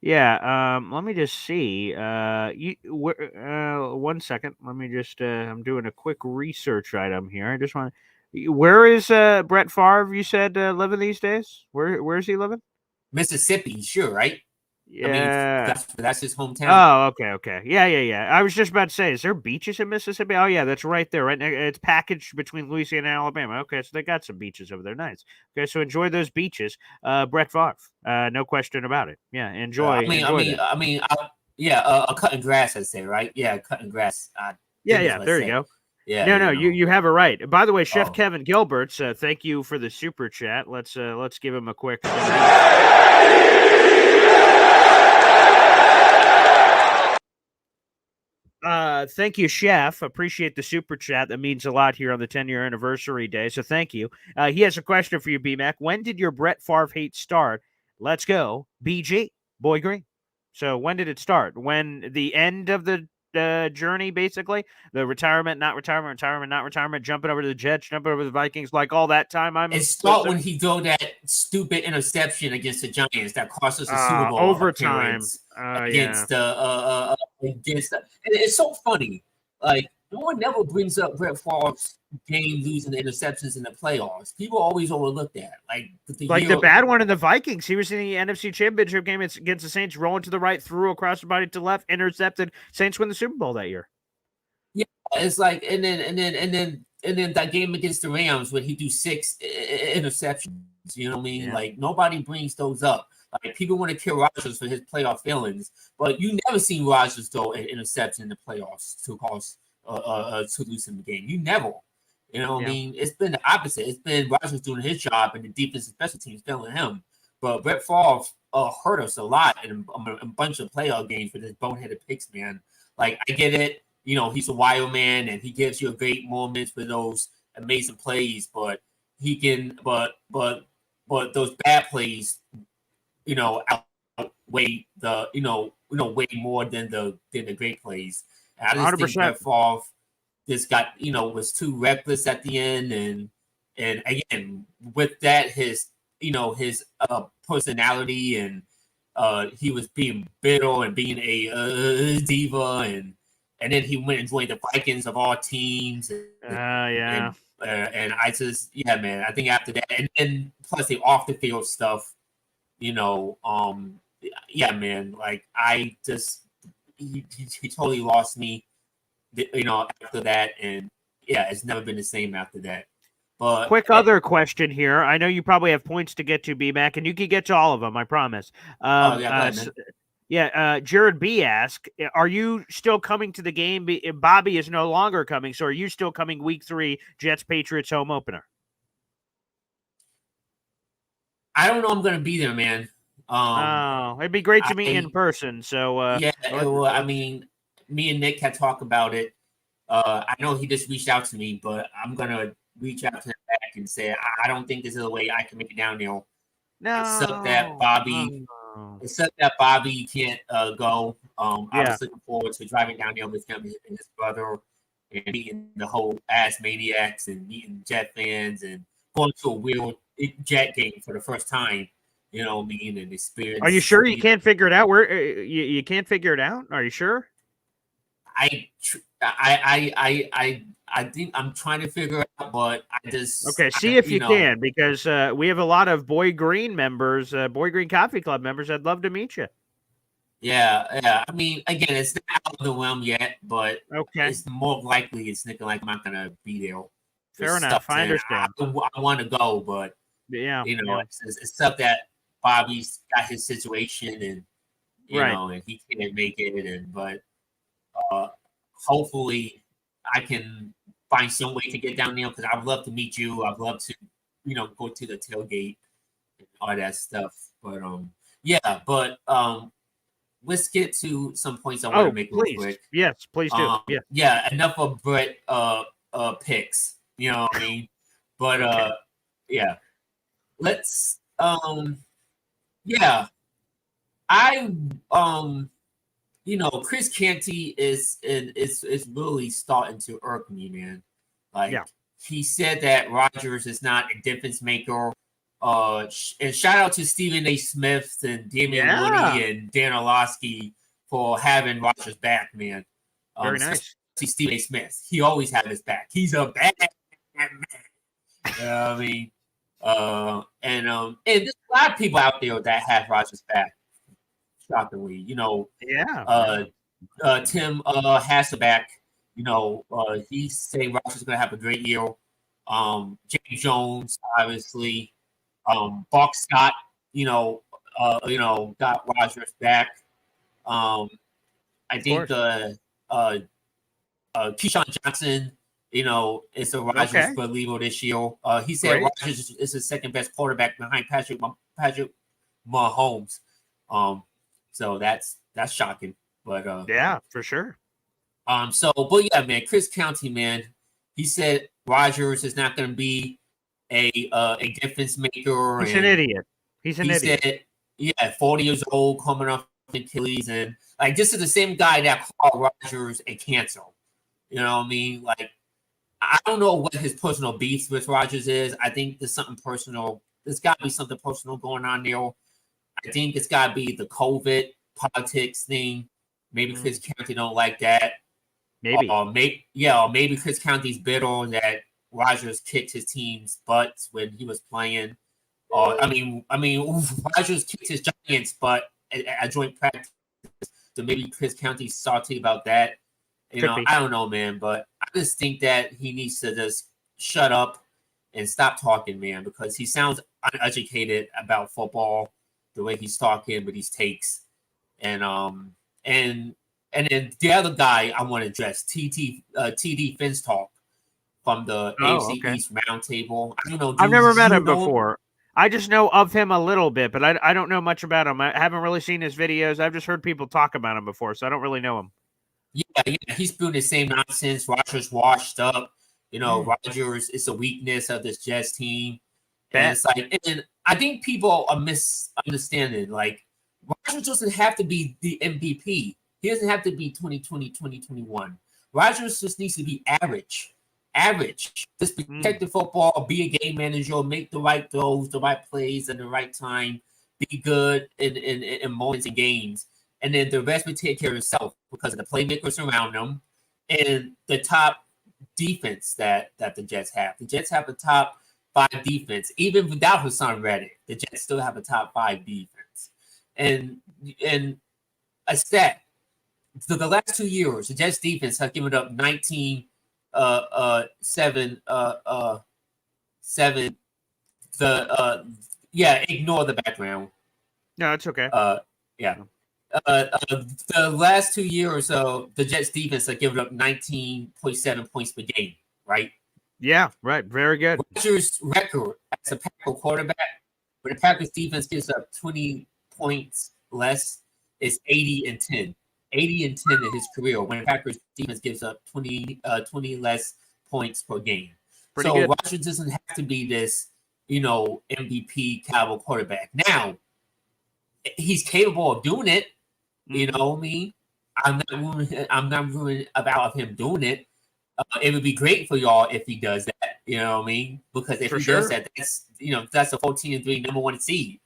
Yeah. Let me just see. 1 second. Let me just. I'm doing a quick research item here. I just want. Where is Brett Favre? You said living these days. Where is he living? Mississippi, sure, right? Yeah. That's his hometown. Oh, okay. Yeah. I was just about to say, is there beaches in Mississippi? Oh, yeah, that's right there. Right, it's packaged between Louisiana and Alabama. Okay, so they got some beaches over there. Nice. Okay, so enjoy those beaches. Brett Favre, no question about it. Yeah, enjoy. Cutting grass, I'd say, right? Yeah, cutting grass. Yeah. There you go. Yeah. No, you have it right. By the way, Chef Oh. Kevin Gilberts, thank you for the super chat. Let's give him a quick. Thank you, Chef. Appreciate the super chat. That means a lot here on the 10-year anniversary day. So thank you. He has a question for you, B-Mac. When did your Brett Favre hate start? Let's go, BG, Boy Green. So when did it start? When the end of the journey, basically? The retirement, not retirement, jumping over to the Jets, jumping over to the Vikings, like all that time? It started when he threw that stupid interception against the Giants that cost us a Super Bowl overtime. Against the. And it's so funny. Like, no one never brings up Brett Favre's game losing the interceptions in the playoffs. People always overlook that. Like the bad one in the Vikings. He was in the NFC Championship game against the Saints, rolling to the right, threw across the body to the left, intercepted. Saints win the Super Bowl that year. Yeah, it's like, and then that game against the Rams when he threw 6 interceptions. You know what I mean? Yeah. Like, nobody brings those up. Like, people want to kill Rodgers for his playoff failings, but you never seen Rodgers throw an interception in the playoffs to cause to lose in the game. You never. You know what I mean? It's been the opposite. It's been Rodgers doing his job and the defense and special teams failing him. But Brett Favre hurt us a lot in a bunch of playoff games with his boneheaded picks, man. Like, I get it. You know, he's a wild man and he gives you a great moments with those amazing plays, but he can, but those bad plays, outweigh the, way more than the great plays. And I just 100%. think Brett Favre just got, was too reckless at the end, and again with that his personality and he was being bitter and being a diva and then he went and joined the Vikings of all teams. And I just, man, I think after that, and plus the off the field stuff, man, like I just, he totally lost me, after that. And it's never been the same after that. But quick other question here. I know you probably have points to get to, B-Mac, and you can get to all of them, I promise. Jared B asked, are you still coming to the game? Bobby is no longer coming, so are you still coming week 3, Jets-Patriots home opener? I don't know I'm going to be there, man. It'd be great to meet you in person. So, I mean, me and Nick had talked about it. I know he just reached out to me, but I'm going to reach out to him back and say, I don't think this is a way I can make it down there. No. Except that Bobby can't go. I was looking forward to driving down there with him and his brother and meeting the whole ass maniacs and meeting Jet fans and going to a real Jet game for the first time. You know what I mean? And experience. Are you sure you can't figure it out? You can't figure it out? Are you sure? I think I'm trying to figure it out, but I just see if you can, because we have a lot of Boy Green members, Boy Green Coffee Club members. I'd love to meet you. Yeah. I mean, again, it's not out of the realm yet, but it's more likely it's looking like I'm not gonna be there. Fair enough. I understand. I want to go, but it's stuff that Bobby's got his situation, and and he can't make it, but hopefully I can find some way to get down there because I'd love to meet you. I'd love to, go to the tailgate and all that stuff. But let's get to some points I want to make real quick. Yes, please do. Enough of Brett picks. You know what I mean? But let's Chris Canty is really starting to irk me, man. He said that Rodgers is not a difference maker. And shout out to Stephen A. Smith and Damian Woody and Dan Orlovsky for having Rodgers back, man. Very nice. Stephen A. Smith, he always had his back. He's a bad man. You know what I mean? And there's a lot of people out there that have Rodgers back. shockingly. Yeah. Tim Hasselback, he saying Rodgers is going to have a great year. James Jones, obviously. Buck Scott, got Rodgers back. I think Keyshawn Johnson, is a Rodgers believer this year. He said Rodgers is the second best quarterback behind Patrick Mahomes. So that's shocking. But yeah, for sure. But yeah, man, Chris County, man, he said Rodgers is not going to be a difference maker. He's an idiot. He's an idiot. Said, 40 years old, coming off Achilles, and like this is the same guy that called Rodgers a cancer. You know what I mean? Like, I don't know what his personal beef with Rodgers is. I think there's something personal. There's got to be something personal going on there. I think it's got to be the COVID politics thing. Maybe Chris County don't like that. Maybe. Maybe Chris County's bitter that Rodgers kicked his team's butts when he was playing. Rodgers kicked his Giants' butt at joint practice. So maybe Chris County's salty about that. I don't know, man, but I just think that he needs to just shut up and stop talking, man, because he sounds uneducated about football, the way he's talking with these takes. And then the other guy I want to address, TD Finstock from the AFC East Roundtable. I don't know. I've never met him before. I just know of him a little bit, but I don't know much about him. I haven't really seen his videos. I've just heard people talk about him before, so I don't really know him. Yeah, he's spewing the same nonsense. Rodgers washed up. Rodgers is a weakness of this Jets team. And it's like, and I think people are misunderstanding. Like, Rodgers doesn't have to be the MVP. He doesn't have to be 2020, 2021. Rodgers just needs to be average. Just protect the football, be a game manager, make the right throws, the right plays at the right time, be good in moments and games. And then the rest will take care of itself because of the playmakers around them and the top defense that the Jets have. The Jets have a top 5 defense. Even without Hassan Reddick, the Jets still have a top 5 defense. And a stat, so the last 2 years, the Jets defense has given up 19 7 ignore the background. No, it's okay. The last 2 years, the Jets defense have given up 19.7 points per game, right? Yeah, right. Very good. Rodgers' record as a Packer quarterback, when the Packers defense gives up 20 points less, is 80-10. 80-10 in his career when the Packers defense gives up 20 less points per game. Pretty so good. Rodgers doesn't have to be this, MVP caliber quarterback. Now, he's capable of doing it. You know what I mean? I'm not ruling about him doing it. It would be great for y'all if he does that. You know what I mean? Because if he does that, that's a 14-3 number 1 seed.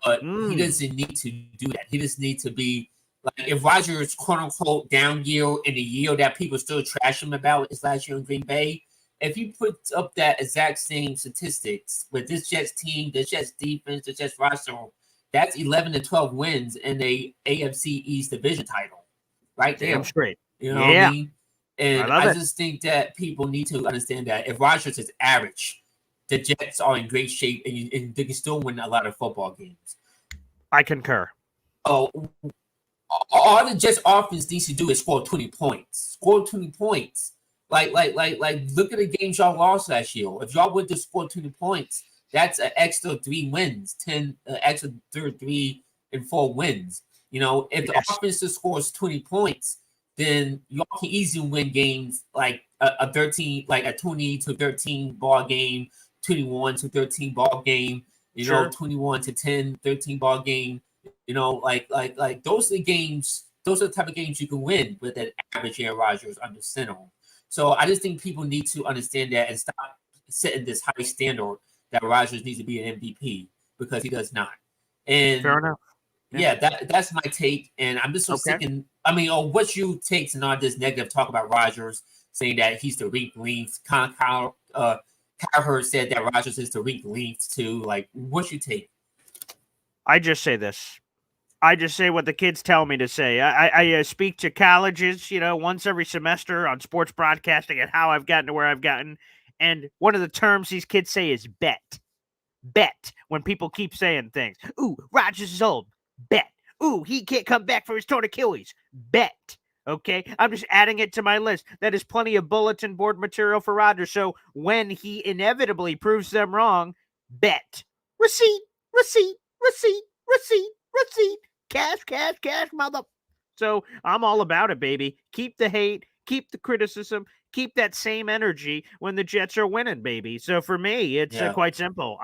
But he doesn't need to do that. He just needs to be like, if Rodgers quote unquote down year in the year that people still trash him about his last year in Green Bay, if you put up that exact same statistics with this Jets team, the Jets defense, the Jets roster, that's 11-12 wins in the AFC East division title, right there. Damn straight. You know what I mean? And I just think that people need to understand that if Rodgers is average, the Jets are in great shape and they can still win a lot of football games. I concur. Oh, all the Jets offense needs to do is score 20 points. Score 20 points. Like, look at the games y'all lost last year. If y'all would just score 20 points, that's an extra 3 wins, 10 extra 3 and 4 wins. If the offense just scores 20 points, then y'all can easily win games like a 20-13 ball game, 21-13 ball game, 21-10, 13 ball game. Like those are the games. Those are the type of games you can win with an average Aaron Rodgers under center. So I just think people need to understand that and stop setting this high standard that Rodgers needs to be an MVP because he does not. And fair enough. Yeah, that's my take. And I'm just thinking, what's your takes and all this negative talk about Rodgers, saying that he's the weak links. Kyle Hurd said that Rodgers is the weak links too. Like, what's your take? I just say this. I just say what the kids tell me to say. I speak to colleges, once every semester on sports broadcasting and how I've gotten to where I've gotten. And one of the terms these kids say is bet. Bet. When people keep saying things. Ooh, Rodgers is old. Bet. Ooh, he can't come back from his torn Achilles. Bet. Okay, I'm just adding it to my list. That is plenty of bulletin board material for Rodgers. So when he inevitably proves them wrong, bet. Receipt, receipt, receipt, receipt, receipt. Cash, cash, cash, mother. So I'm all about it, baby. Keep the hate, keep the criticism, keep that same energy when the Jets are winning, baby. So for me, it's quite simple.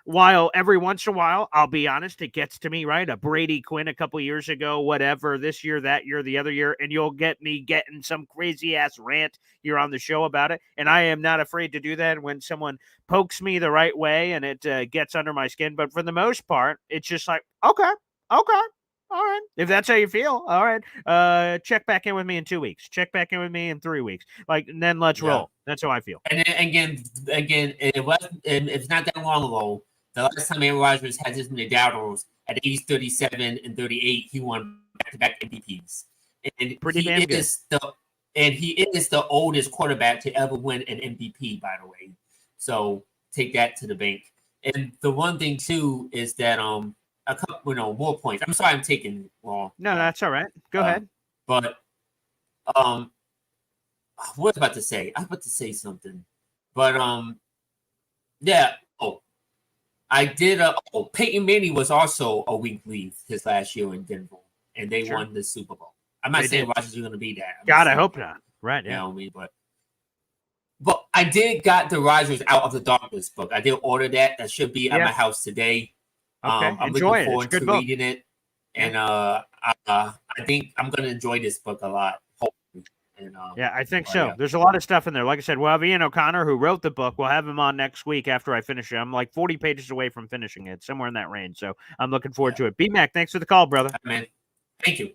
While every once in a while, I'll be honest, it gets to me, right? A Brady Quinn a couple years ago, whatever, this year, that year, the other year, and you'll get me getting some crazy ass rant here on the show about it. And I am not afraid to do that when someone pokes me the right way and it gets under my skin. But for the most part, it's just like, okay. All right. If that's how you feel, all right. Check back in with me in 2 weeks. Check back in with me in 3 weeks. And then let's roll. That's how I feel. And then again, it's not that long ago. The last time Aaron Rodgers had this many doubters at age 37 and 38, he won back-to-back MVPs. And pretty damn good. He is the oldest quarterback to ever win an MVP, by the way. So take that to the bank. And the one thing too is that a couple, more points. I'm sorry, I'm taking long. No, that's all right. Go ahead. But what was I about to say? I was about to say something, but yeah. Oh, I did. Peyton Manning was also a week leave his last year in Denver, and they won the Super Bowl. I'm not saying Rodgers is going to be that. God, I hope not. Right? You know what I mean? But I did got the Rodgers Out of the Darkness book. I did order that. That should be at my house today. Okay, I'm enjoy looking forward to book. reading it, and I think I'm going to enjoy this book a lot. Hopefully. And, I think so. There's a lot of stuff in there. Like I said, we'll have Ian O'Connor, who wrote the book. We'll have him on next week after I finish it. I'm like 40 pages away from finishing it, somewhere in that range. So I'm looking forward to it. B-Mac, thanks for the call, brother. Man, thank you.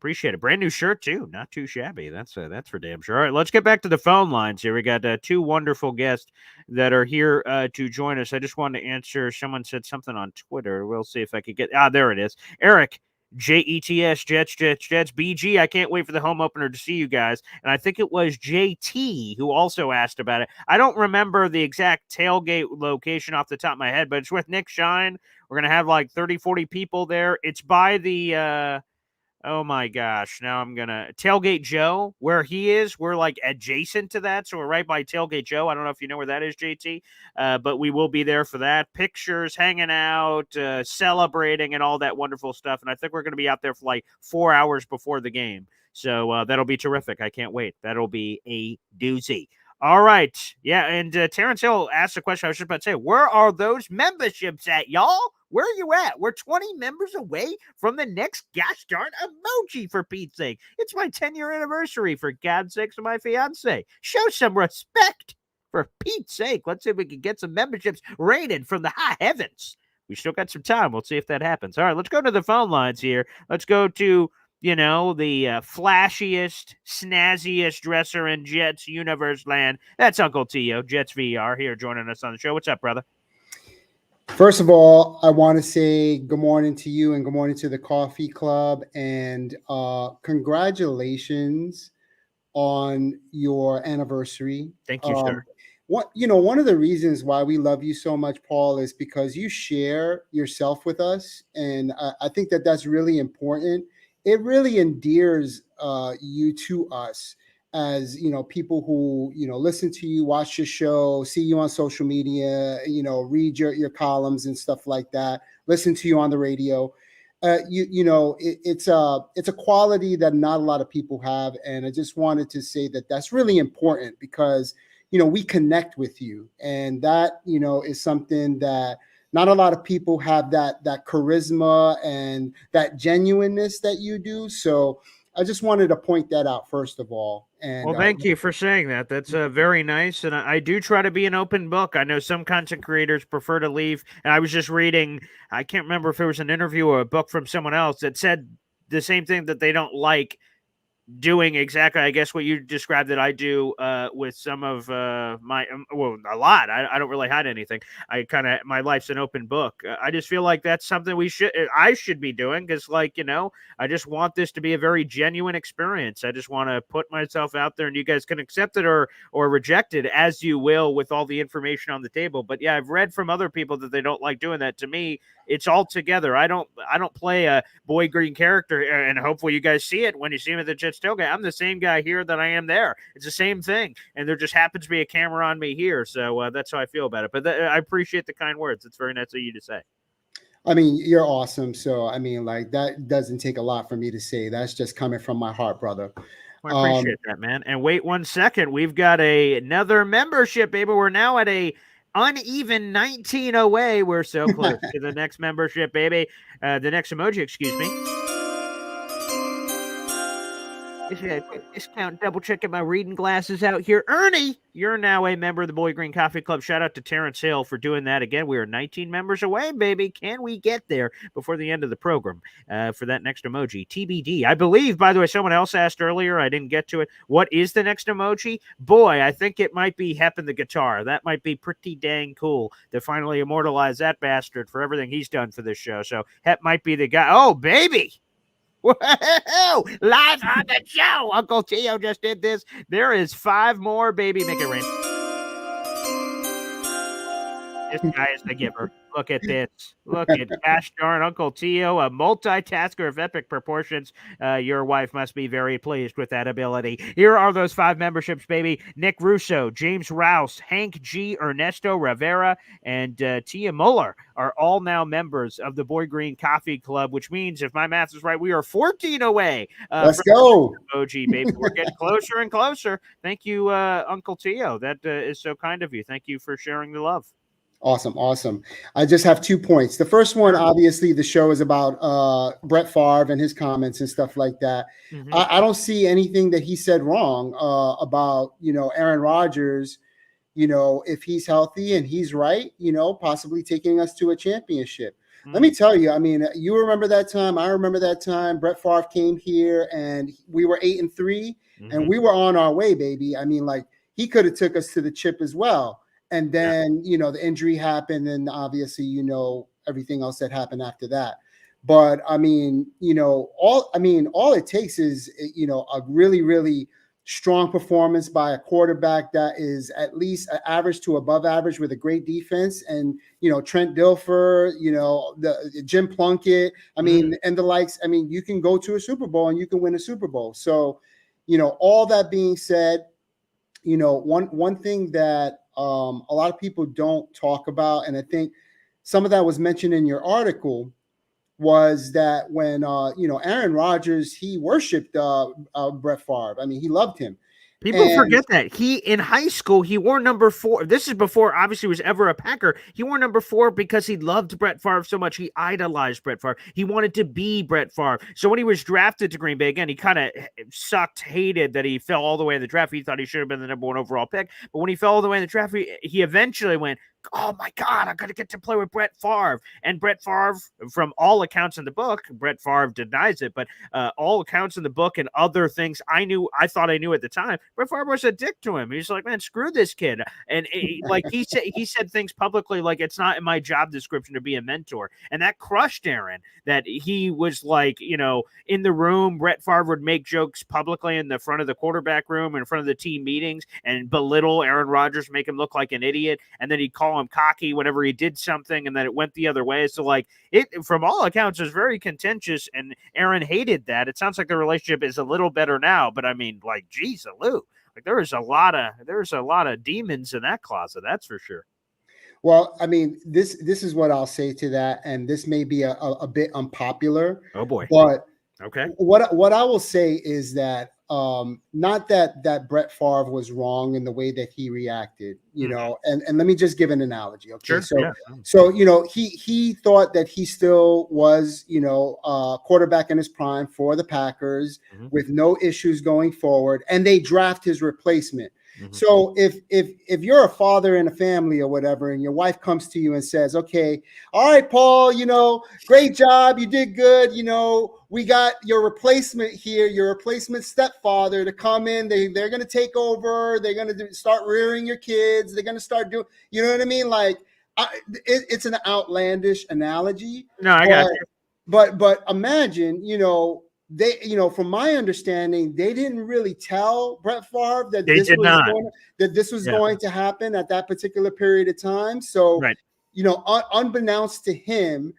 Appreciate it. Brand new shirt, too. Not too shabby. That's for damn sure. All right, let's get back to the phone lines here. We got two wonderful guests that are here to join us. I just wanted to answer. Someone said something on Twitter. We'll see if I could get. There it is. Eric, JETS, Jets, BG. I can't wait for the home opener to see you guys. And I think it was JT who also asked about it. I don't remember the exact tailgate location off the top of my head, but it's with Nick Shine. We're going to have like 30, 40 people there. It's by the oh my gosh. Now I'm going to Tailgate Joe, where he is. We're like adjacent to that. So we're right by Tailgate Joe. I don't know if you know where that is, JT, but we will be there for that. Pictures, hanging out, celebrating and all that wonderful stuff. And I think we're going to be out there for like 4 hours before the game. So that'll be terrific. I can't wait. That'll be a doozy. All right. Yeah. And Terrence Hill asked a question. I was just about to say, where are those memberships at, y'all? Where are you at? We're 20 members away from the next gosh darn emoji, for Pete's sake. It's my 10-year anniversary, for God's sakes, of my fiance. Show some respect, for Pete's sake. Let's see if we can get some memberships rated from the high heavens. We still got some time. We'll see if that happens. All right, let's go to the phone lines here. Let's go to, the flashiest, snazziest dresser in Jets universe land. That's Uncle Tio, Jets VR, here joining us on the show. What's up, brother? First of all, I want to say good morning to you and good morning to the Coffee Club, and congratulations on your anniversary. Thank you, sir. One of the reasons why we love you so much, Paul, is because you share yourself with us, and I think that that's really important. It really endears you to us as, people who, listen to you, watch your show, see you on social media, read your columns and stuff like that, listen to you on the radio. It's a quality that not a lot of people have. And I just wanted to say that that's really important because, we connect with you, and that, is something that not a lot of people have, that charisma and that genuineness that you do. So I just wanted to point that out, first of all. And well, thank you for saying that. That's very nice. And I do try to be an open book. I know some content creators prefer to leave. And I was just reading, I can't remember if it was an interview or a book from someone else that said the same thing, that they don't like doing exactly, I guess, what you described that I do with some of my, well, a lot. I don't really hide anything. My life's an open book. I just feel like that's something I should be doing because, like, I just want this to be a very genuine experience. I just want to put myself out there, and you guys can accept it or reject it as you will with all the information on the table. But yeah, I've read from other people that they don't like doing that. To me, it's all together. I don't play a Boy Green character, and hopefully you guys see it when you see him at the Jets tailgate. I'm the same guy here that I am there. It's the same thing, and there just happens to be a camera on me here, so that's how I feel about it. But I appreciate the kind words. It's very nice of you to say. I mean, you're awesome. So, I mean, like, that doesn't take a lot for me to say. That's just coming from my heart, brother. I appreciate that, man. And wait 1 second. We've got another membership, baby. We're now at a uneven 19 away. We're so close to the next membership, baby. The next emoji, excuse me. Discount, double checking my reading glasses out here. Ernie, you're now a member of the Boy Green Coffee Club. Shout out to Terrence Hill for doing that again. We are 19 members away, baby. Can we get there before the end of the program for that next emoji? TBD. I believe, by the way, someone else asked earlier. I didn't get to it. What is the next emoji? Boy, I think it might be Hep and the guitar. That might be pretty dang cool to finally immortalize that bastard for everything he's done for this show. So Hep might be the guy. Oh, baby. Whoa! Live on the show. Uncle Tio just did this. There is 5 more, baby. Make it rain. This guy is the giver. Look at this. Look at gosh darn Uncle Tio, a multitasker of epic proportions. Your wife must be very pleased with that ability. Here are those 5 memberships, baby. Nick Russo, James Rouse, Hank G, Ernesto Rivera, and Tia Muller are all now members of the Boy Green Coffee Club, which means, if my math is right, we are 14 away. Let's go. Emoji, baby. We're getting closer and closer. Thank you, Uncle Tio. That is so kind of you. Thank you for sharing the love. Awesome. I just have 2 points. The first one, obviously, the show is about Brett Favre and his comments and stuff like that. Mm-hmm. I don't see anything that he said wrong about, Aaron Rodgers, if he's healthy and he's right, possibly taking us to a championship. Mm-hmm. Let me tell you, I mean, you remember that time. I remember that time. Brett Favre came here and we were 8-3 mm-hmm. and we were on our way, baby. I mean, like, he could have took us to the chip as well. And then, the injury happened, and obviously, everything else that happened after that. But I mean, all it takes is, a really, really strong performance by a quarterback that is at least an average to above average with a great defense. And, Trent Dilfer, the Jim Plunkett, I mean, and the likes. I mean, you can go to a Super Bowl and you can win a Super Bowl. So, all that being said, one thing that a lot of people don't talk about, and I think some of that was mentioned in your article, was that when Aaron Rodgers, he worshipped Brett Favre. I mean, he loved him. People forget that in high school, he wore number 4. This is before, obviously, he was ever a Packer. He wore number 4 because he loved Brett Favre so much. He idolized Brett Favre. He wanted to be Brett Favre. So when he was drafted to Green Bay, again, he kind of hated that he fell all the way in the draft. He thought he should have been the number 1 overall pick. But when he fell all the way in the draft, he eventually went, oh my God, I'm going to get to play with Brett Favre. And Brett Favre, from all accounts in the book, Brett Favre denies it, but all accounts in the book and other things I thought I knew at the time, Brett Favre was a dick to him. He's like, man, screw this kid. And he said things publicly like, it's not in my job description to be a mentor. And that crushed Aaron, that he was like, in the room, Brett Favre would make jokes publicly in the front of the quarterback room, in front of the team meetings, and belittle Aaron Rodgers, make him look like an idiot. And then he'd call him cocky whenever he did something, and then it went the other way. So like, it from all accounts is very contentious, and Aaron hated that. It sounds like the relationship is a little better now, but I mean, like, geez, Lou, like there's a lot of demons in that closet, that's for sure. Well, I mean, this is what I'll say to that, and this may be a bit unpopular. Oh boy. But okay. What I will say is that not that Brett Favre was wrong in the way that he reacted, and let me just give an analogy. Okay. Sure. So he thought that he still was, quarterback in his prime for the Packers with no issues going forward. And they draft his replacement. So if you're a father in a family or whatever, and your wife comes to you and says, okay, all right, Paul, great job. You did good. We got your replacement here, your replacement stepfather to come in. They're going to take over. They're going to start rearing your kids. They're going to start doing, you know what I mean? Like it's an outlandish analogy. No, I got you. But imagine, they, from my understanding, they didn't really tell Brett Favre that this was going to happen at that particular period of time. So, unbeknownst to him,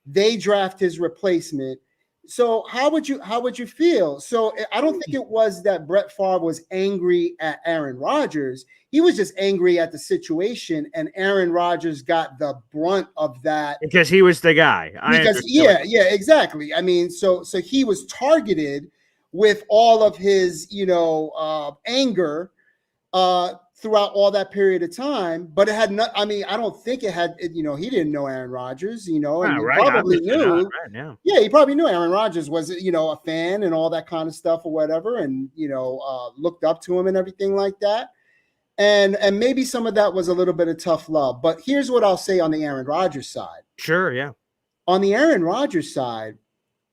they draft his replacement. So how would you feel? So I don't think it was that Brett Favre was angry at Aaron Rodgers. He was just angry at the situation, and Aaron Rodgers got the brunt of that because he was the guy. Exactly. I mean, so he was targeted with all of his, anger throughout all that period of time, but it had not. I mean, I don't think it had. He didn't know Aaron Rodgers, and he probably knew. Yeah, he probably knew Aaron Rodgers was, a fan and all that kind of stuff or whatever, and looked up to him and everything like that. And maybe some of that was a little bit of tough love. But here's what I'll say on the Aaron Rodgers side. Sure, yeah. On the Aaron Rodgers side,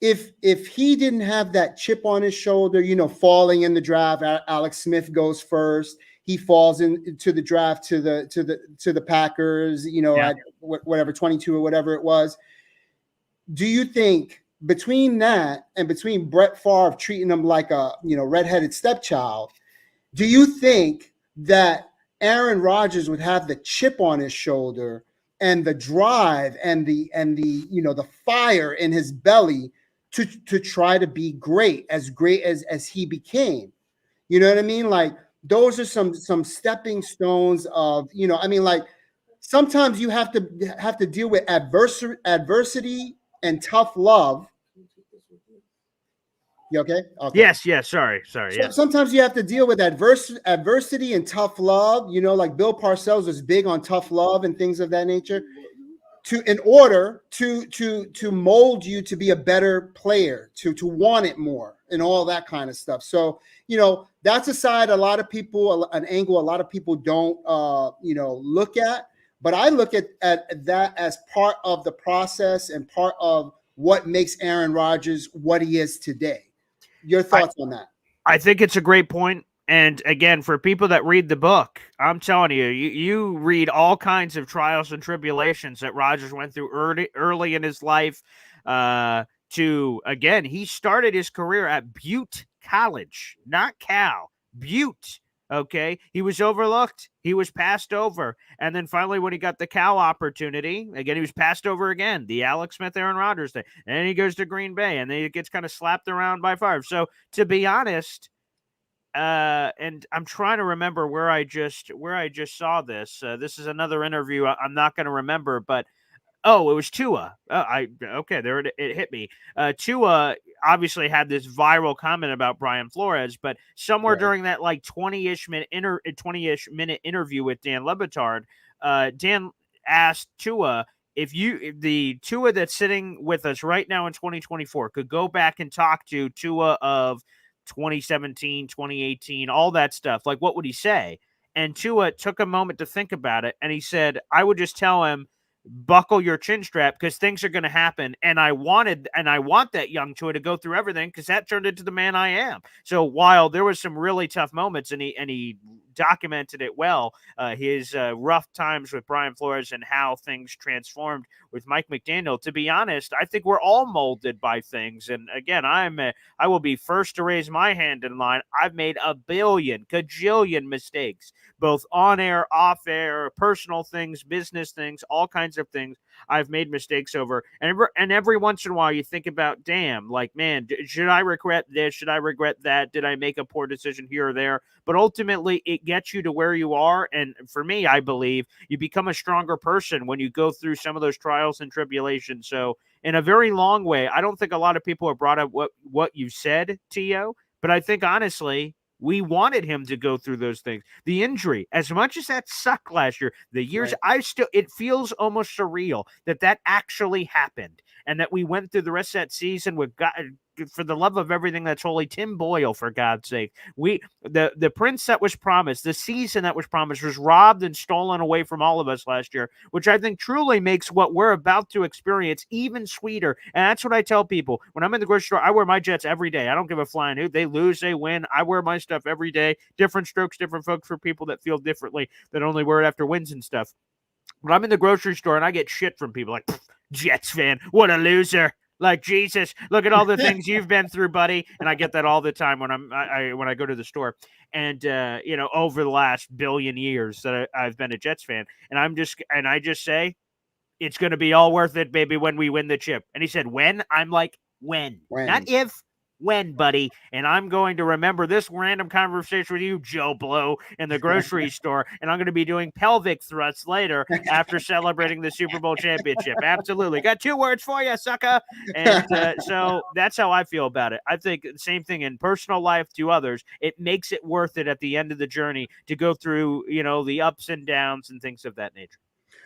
if he didn't have that chip on his shoulder, falling in the draft, Alex Smith goes first. He falls into the draft to the Packers, at whatever 22 or whatever it was. Do you think between that and between Brett Favre treating him like a redheaded stepchild, do you think that Aaron Rodgers would have the chip on his shoulder and the drive and the the fire in his belly to try to be great as he became? You know what I mean? Like, those are some stepping stones of, like sometimes you have to deal with adversity and tough love. You okay? Yes. Sorry. Yeah. Sometimes you have to deal with adversity and tough love. Like Bill Parcells is big on tough love and things of that nature. In order to mold you to be a better player, to want it more and all that kind of stuff. So, that's a side an angle a lot of people don't look at. But I look at that as part of the process and part of what makes Aaron Rodgers what he is today. Your thoughts on that? I think it's a great point. And again, for people that read the book, I'm telling you, you read all kinds of trials and tribulations that Rodgers went through early in his life. He started his career at Butte College, not Cal, Butte. Okay. He was overlooked. He was passed over. And then finally, when he got the Cal opportunity, again, he was passed over again, the Alex Smith, Aaron Rodgers thing. And then he goes to Green Bay, and then he gets kind of slapped around by Favre. So to be honest, and I'm trying to remember where I just saw this. This is another interview I'm not going to remember, but it was Tua. There it hit me. Tua obviously had this viral comment about Brian Flores, but somewhere during that like 20-ish minute interview with Dan Le Batard, Dan asked Tua, if the Tua that's sitting with us right now in 2024 could go back and talk to Tua of 2017, 2018, all that stuff, like what would he say? And Tua took a moment to think about it, and he said, I would just tell him, buckle your chin strap because things are going to happen. And I want that young Tua to go through everything because that turned into the man I am. So while there was some really tough moments and he documented it well, his rough times with Brian Flores and how things transformed with Mike McDaniel, to be honest, I think we're all molded by things. And again, I will be first to raise my hand in line. I've made a cajillion mistakes, both on air, off air, personal things, business things, all kinds of things I've made mistakes over. And every once in a while you think about, damn, like, man, should I regret this? Should I regret that? Did I make a poor decision here or there? But ultimately it gets you to where you are. And for me, I believe you become a stronger person when you go through some of those trials and tribulations. So in a very long way, I don't think a lot of people have brought up what you said, Tio, but I think honestly, we wanted him to go through those things. The injury, as much as that sucked last year, the years, it feels almost surreal that actually happened and that we went through the rest of that season with for the love of everything that's holy, Tim Boyle, for God's sake. The prince that was promised, the season that was promised, was robbed and stolen away from all of us last year, which I think truly makes what we're about to experience even sweeter. And that's what I tell people. When I'm in the grocery store, I wear my Jets every day. I don't give a flying hoot. They lose, they win. I wear my stuff every day. Different strokes, different folks for people that feel differently, that only wear it after wins and stuff. But I'm in the grocery store and I get shit from people like, Jets fan, what a loser. Like, Jesus, look at all the things you've been through, buddy. And I get that all the time when when I go to the store. And over the last billion years that I've been a Jets fan, and I just say it's going to be all worth it, baby, when we win the chip. And he said, when? I'm like, when? Not if. When, buddy? And I'm going to remember this random conversation with you, Joe Blow, in the grocery store, and I'm going to be doing pelvic thrusts later after celebrating the Super Bowl championship. Absolutely. Got 2 words for you, sucker. And so that's how I feel about it. I think the same thing in personal life to others. It makes it worth it at the end of the journey to go through, the ups and downs and things of that nature.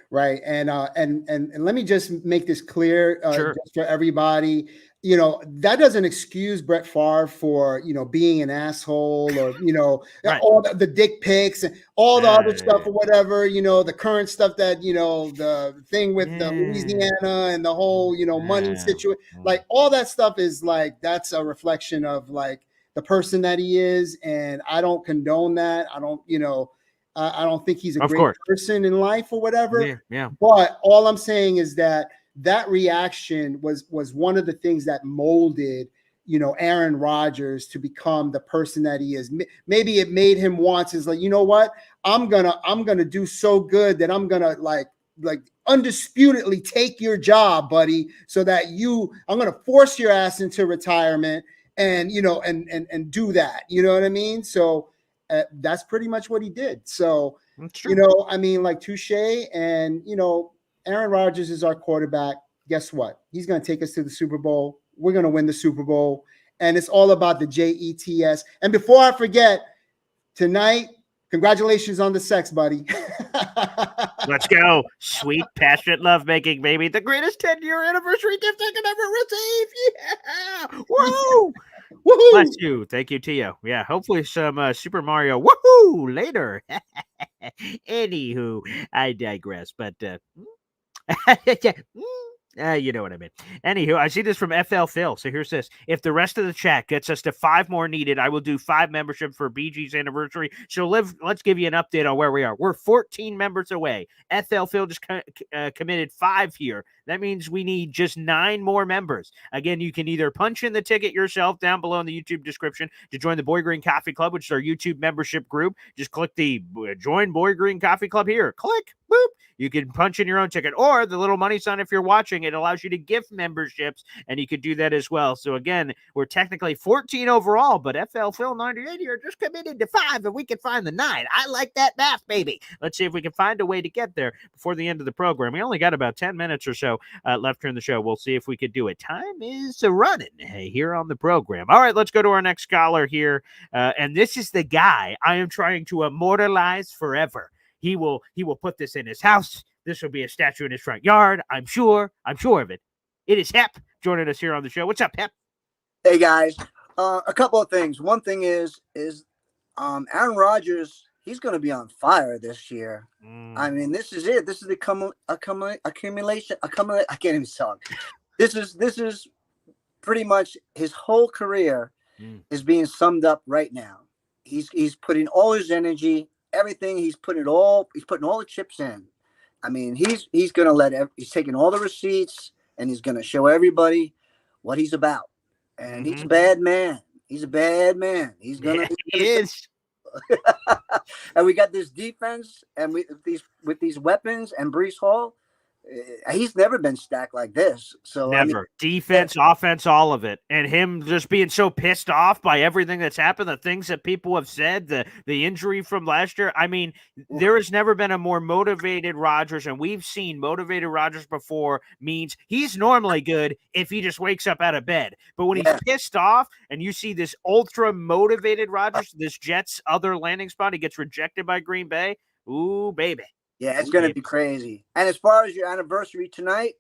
Right. And let me just make this clear Sure. just for everybody. That doesn't excuse Brett Favre for, being an asshole or, Right. all the dick pics and all the other stuff or whatever, the current stuff that, the thing with the Louisiana and the whole, money situation, like all that stuff is like, that's a reflection of like the person that he is. And I don't condone that. I don't think he's a great person in life or whatever. Yeah. But all I'm saying is that reaction was one of the things that molded, Aaron Rodgers to become the person that he is. Maybe it made him want to, like, you know what? I'm gonna do so good that I'm gonna like undisputedly take your job, buddy, so that I'm gonna force your ass into retirement and and do that. You know what I mean? So that's pretty much what he did. So, like touche. And, Aaron Rodgers is our quarterback. Guess what? He's going to take us to the Super Bowl. We're going to win the Super Bowl. And it's all about the JETS. And before I forget, tonight, congratulations on the sex, buddy. Let's go. Sweet, passionate lovemaking, baby. The greatest 10-year anniversary gift I could ever receive. Yeah. Woo! Woohoo! Bless you. Thank you, Tio. Yeah, hopefully some Super Mario woohoo later. Anywho, I digress. But you know what I mean. Anywho, I see this from FL Phil. So here's this. If the rest of the chat gets us to 5 more needed, I will do 5 membership for BG's anniversary. So let's give you an update on where we are. We're 14 members away. FL Phil just committed 5 here. That means we need just 9 more members. Again, you can either punch in the ticket yourself down below in the YouTube description to join the Boy Green Coffee Club, which is our YouTube membership group. Just click the Join Boy Green Coffee Club here. Click, boop. You can punch in your own ticket, or the little money sign if you're watching. It allows you to gift memberships, and you could do that as well. So again, we're technically 14 overall, but FL Phil 98 here just committed to 5, and we can find the 9. I like that math, baby. Let's see if we can find a way to get there before the end of the program. We only got about 10 minutes or so left here in the show. We'll see if we could do it. Time is running here on the program. All right, let's go to our next scholar here, and this is the guy I am trying to immortalize forever. He will put this in his house. This will be a statue in his front yard. I'm sure of it. It is Hep joining us here on the show. What's up, Hep? Hey guys, a couple of things. One thing is Aaron Rodgers. He's going to be on fire this year. I mean, this is it. This is the accumulation. I can't even talk. This is pretty much his whole career is being summed up right now. He's putting all his energy. Everything he's putting all the chips in. I mean, he's he's taking all the receipts and he's gonna show everybody what he's about. And he's a bad man. He's a bad man. He is. And we got this defense, and with these weapons and Breece Hall. He's never been stacked like this. So never. Defense, offense, all of it. And him just being so pissed off by everything that's happened, the things that people have said, the injury from last year. I mean, there has never been a more motivated Rodgers, and we've seen motivated Rodgers before means he's normally good if he just wakes up out of bed. But when he's pissed off and you see this ultra motivated Rodgers, this Jets other landing spot, he gets rejected by Green Bay. Ooh, baby. Yeah, it's going to be crazy. And as far as your anniversary tonight,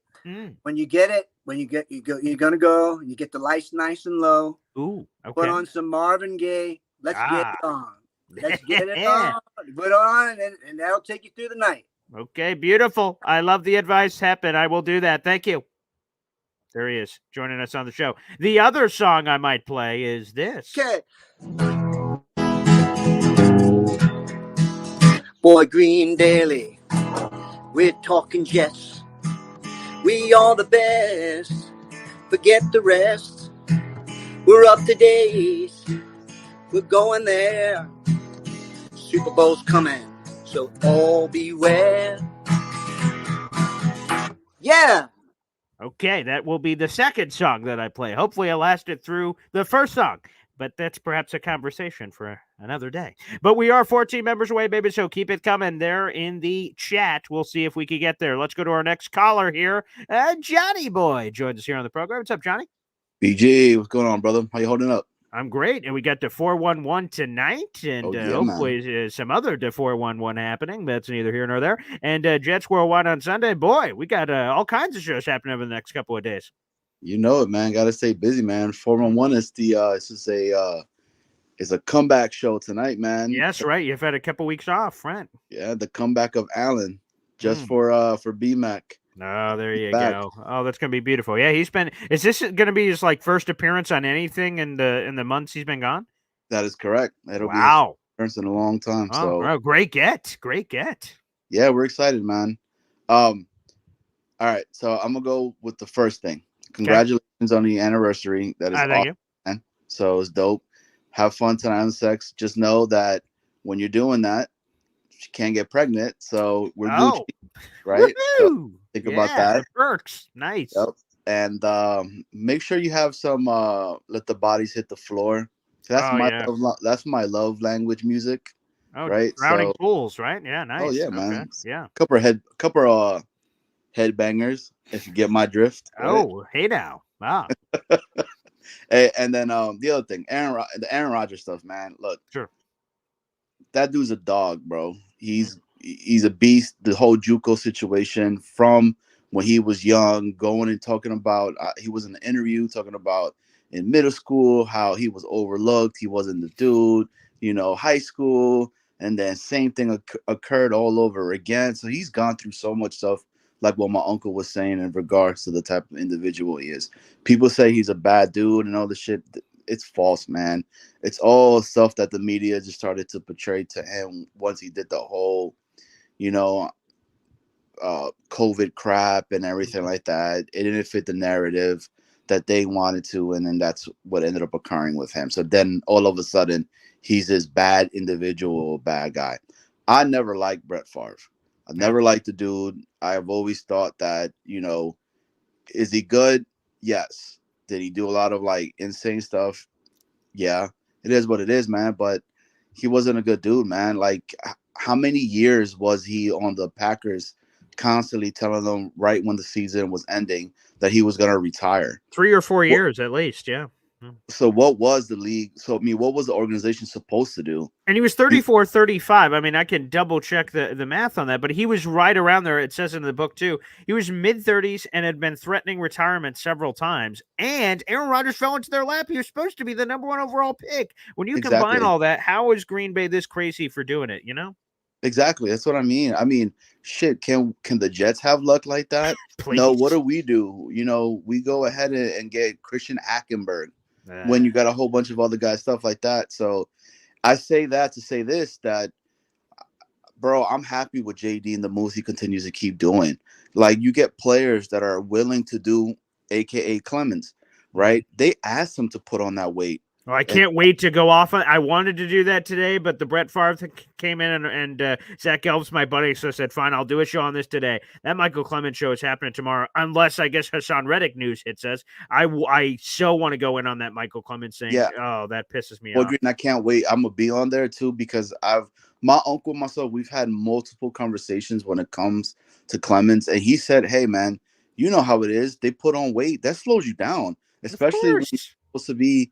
when you get it, when you're gonna go. You get the lights nice and low. Ooh, okay. Put on some Marvin Gaye. Let's get it on. Let's get it Yeah. on. Put on, and that'll take you through the night. Okay, beautiful. I love the advice, Hep, and I will do that. Thank you. There he is, joining us on the show. The other song I might play is this. Okay. Boy Green Daily, we're talking Jets. We are the best. Forget the rest. We're up to date. We're going there. Super Bowl's coming, so all beware. Yeah. Okay, that will be the second song that I play. Hopefully I lasted through the first song, but that's perhaps a conversation for another day. But we are 14 members away, baby, so keep it coming there in the chat. We'll see if we can get there. Let's go to our next caller here. Johnny Boy joins us here on the program. What's up, Johnny? BG, what's going on, brother? How you holding up? I'm great, and we got the 411 tonight, and hopefully some other 411 happening. That's neither here nor there. And Jets Worldwide on Sunday. Boy, we got all kinds of shows happening over the next couple of days. You know it, man. Got to stay busy, man. 411 is it's just it's a comeback show tonight, man. Yes, right. You've had a couple weeks off, right? Yeah, the comeback of Allen, just for BMAC. Oh, there you go. Oh, that's gonna be beautiful. Yeah, he's been. Is this gonna be his first appearance on anything in the months he's been gone? That is correct. That'll be his first in a long time. Oh, great get. Yeah, we're excited, man. All right, so I'm gonna go with the first thing. Congratulations on the anniversary. That is awesome, man. So it's dope. Have fun tonight on sex. Just know that when you're doing that, you can't get pregnant. So we're Gucci, right? So think about that. It works. Nice. Yep. And make sure you have some let the bodies hit the floor. So that's my love language music. Oh, right? Drowning pools, right? Yeah, nice. Oh yeah, man. Okay. Yeah. Couple headbangers, if you get my drift. Right? Oh, hey now. Wow. And then the other thing, the Aaron Rodgers stuff, man. Look, sure. That dude's a dog, bro. He's a beast. The whole JUCO situation from when he was young, going and talking about he was in an interview talking about in middle school how he was overlooked. He wasn't the dude, high school, and then same thing occurred all over again. So he's gone through so much stuff, like what my uncle was saying in regards to the type of individual he is. People say he's a bad dude and all this shit. It's false, man. It's all stuff that the media just started to portray to him once he did the whole, COVID crap and everything like that. It didn't fit the narrative that they wanted to, and then that's what ended up occurring with him. So then all of a sudden, he's this bad individual, bad guy. I never liked Brett Favre. I never liked the dude. I've always thought that, is he good? Yes. Did he do a lot of insane stuff? Yeah, it is what it is, man. But he wasn't a good dude, man. How many years was he on the Packers constantly telling them right when the season was ending that he was going to retire? 3 or 4 years at least, yeah. So what was the league? So, what was the organization supposed to do? And he was 34, 35. I mean, I can double check the math on that, but he was right around there. It says in the book, too. He was mid-30s and had been threatening retirement several times. And Aaron Rodgers fell into their lap. He was supposed to be the number 1 overall pick. When you combine all that, how is Green Bay this crazy for doing it, Exactly. That's what I mean. I mean, shit, can the Jets have luck like that? No, what do? We go ahead and get Christian Hackenberg. When you got a whole bunch of other guys, stuff like that. So I say that to say this, that, bro, I'm happy with JD and the moves he continues to keep doing. You get players that are willing to do, AKA Clemens, right? They asked him to put on that weight. Well, I can't wait to go off on. I wanted to do that today, but the Brett Favre came in and Zach Gelb's my buddy, so I said, fine, I'll do a show on this today. That Michael Clemens show is happening tomorrow, unless I guess Hassan Reddick news hits us. I so want to go in on that Michael Clemens thing. Yeah. Oh, that pisses me off. Green, I can't wait. I'm gonna be on there too because my uncle and myself, we've had multiple conversations when it comes to Clemens, and he said, hey man, you know how it is. They put on weight. That slows you down, especially when you're supposed to be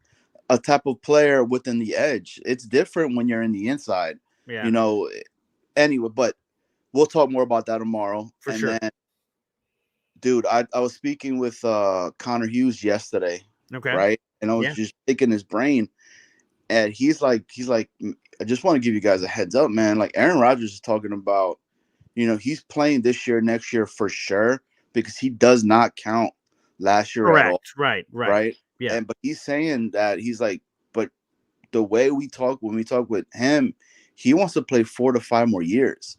a type of player within the edge. It's different when you're in the inside, anyway, but we'll talk more about that tomorrow. For sure. Then dude, I was speaking with Connor Hughes yesterday, Okay. right? And I was Yeah. just picking his brain, and he's like, I just want to give you guys a heads up, man. Like Aaron Rodgers is talking about, he's playing this year, next year for sure, because he does not count last year at all. Right. Right. Yeah. But he's saying that he's like, but the way when we talk with him, he wants to play 4 to 5 more years.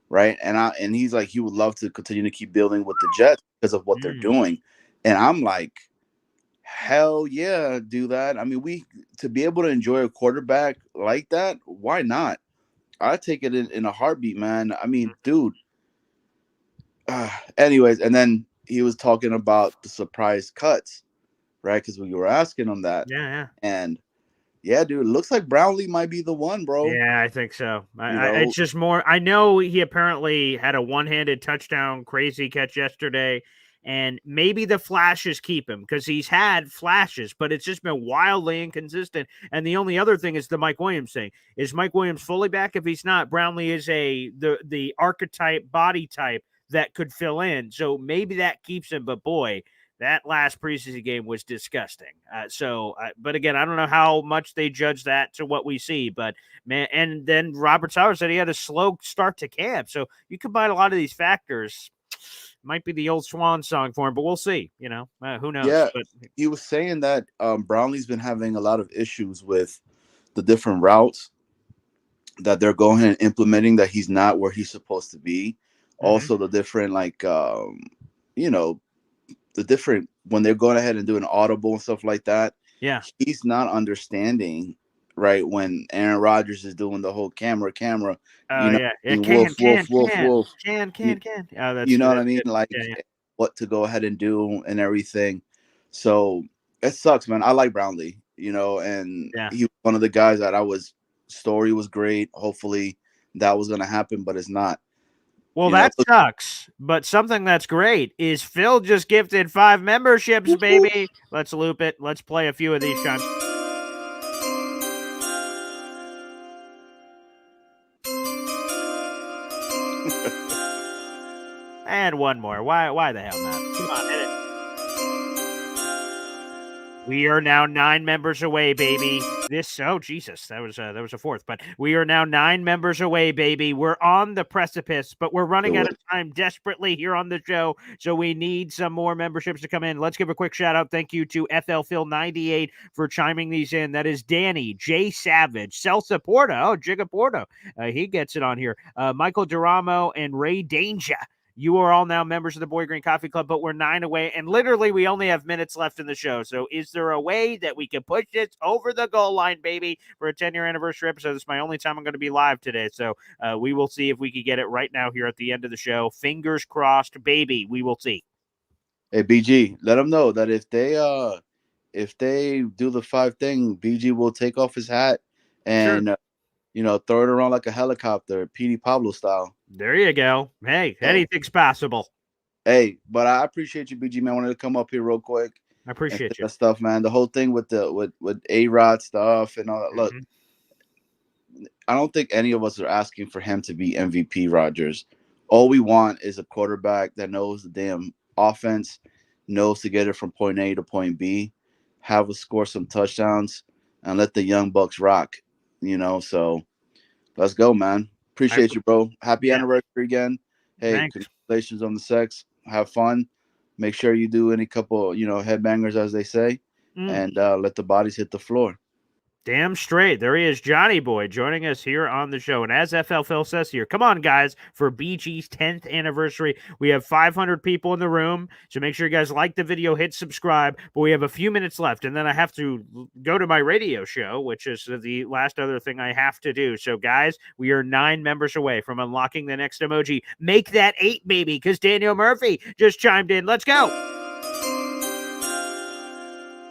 Right. And he's like, he would love to continue to keep building with the Jets because of what they're doing. And I'm like, hell yeah, do that. I mean, to be able to enjoy a quarterback like that, why not? I take it in a heartbeat, man. I mean, dude. Anyways, and then he was talking about the surprise cuts, right? Because we were asking him that. Yeah. And yeah, dude, it looks like Brownlee might be the one, bro. Yeah, I think so. It's just more. I know he apparently had a one-handed touchdown, crazy catch yesterday, and maybe the flashes keep him because he's had flashes, but it's just been wildly inconsistent. And the only other thing is the Mike Williams thing. Is Mike Williams fully back? If he's not, Brownlee is the archetype body type that could fill in. So maybe that keeps him. But boy, that last preseason game was disgusting. But again, I don't know how much they judge that to what we see. But man, and then Robert Sauer said he had a slow start to camp. So you combine a lot of these factors. Might be the old swan song for him, but we'll see. Who knows? Yeah, but he was saying that Brownlee's been having a lot of issues with the different routes that they're going and implementing that he's not where he's supposed to be. Mm-hmm. Also, the different the different when they're going ahead and doing audible and stuff like that. Yeah, he's not understanding right when Aaron Rodgers is doing the whole camera. Can. Wolf. Oh, that's you know what I mean? good. Like yeah. what to go ahead and do and everything. So it sucks, man. I like Brownlee, and he was one of the guys that story was great. Hopefully that was going to happen, but it's not. Well, that sucks, but something that's great is Phil just gifted 5 memberships, baby. Let's loop it. Let's play a few of these, Sean. And one more. Why the hell not? Come on, hit it. We are now 9 members away, baby. Jesus, that was a fourth, but we are now 9 members away, baby. We're on the precipice, but we're running out of time desperately here on the show, so we need some more memberships to come in. Let's give a quick shout out. Thank you to FL Phil 98 for chiming these in. That is Danny, Jay Savage, Celsa Porta, Jigga Porta. He gets it on here. Michael Duramo and Ray Danger. You are all now members of the Boy Green Coffee Club, but we're 9 away, and literally we only have minutes left in the show. So is there a way that we can push this over the goal line, baby, for a 10-year anniversary episode? This is my only time I'm going to be live today, so we will see if we can get it right now here at the end of the show. Fingers crossed, baby. We will see. Hey, BG, let them know that if they do the 5 thing, BG will take off his hat and throw it around like a helicopter, Petey Pablo style. There you go. Hey, anything's possible. Hey, but I appreciate you, BG, man. I wanted to come up here real quick. I appreciate you. That stuff, man. The whole thing with A-Rod stuff and all that. Look, I don't think any of us are asking for him to be MVP Rodgers. All we want is a quarterback that knows the damn offense, knows to get it from point A to point B, have us score some touchdowns, and let the young bucks rock. So let's go, man. Appreciate you, bro. Happy anniversary again. Hey, Thanks. Congratulations on the sex. Have fun. Make sure you do any couple, headbangers, as they say, and let the bodies hit the floor. Damn straight. There he is, Johnny Boy, joining us here on the show. And as FL Phil says here, come on, guys, for BG's 10th anniversary. We have 500 people in the room, so make sure you guys like the video, hit subscribe. But we have a few minutes left, and then I have to go to my radio show, which is the last other thing I have to do. So, guys, we are 9 members away from unlocking the next emoji. Make that 8, baby, because Daniel Murphy just chimed in. Let's go.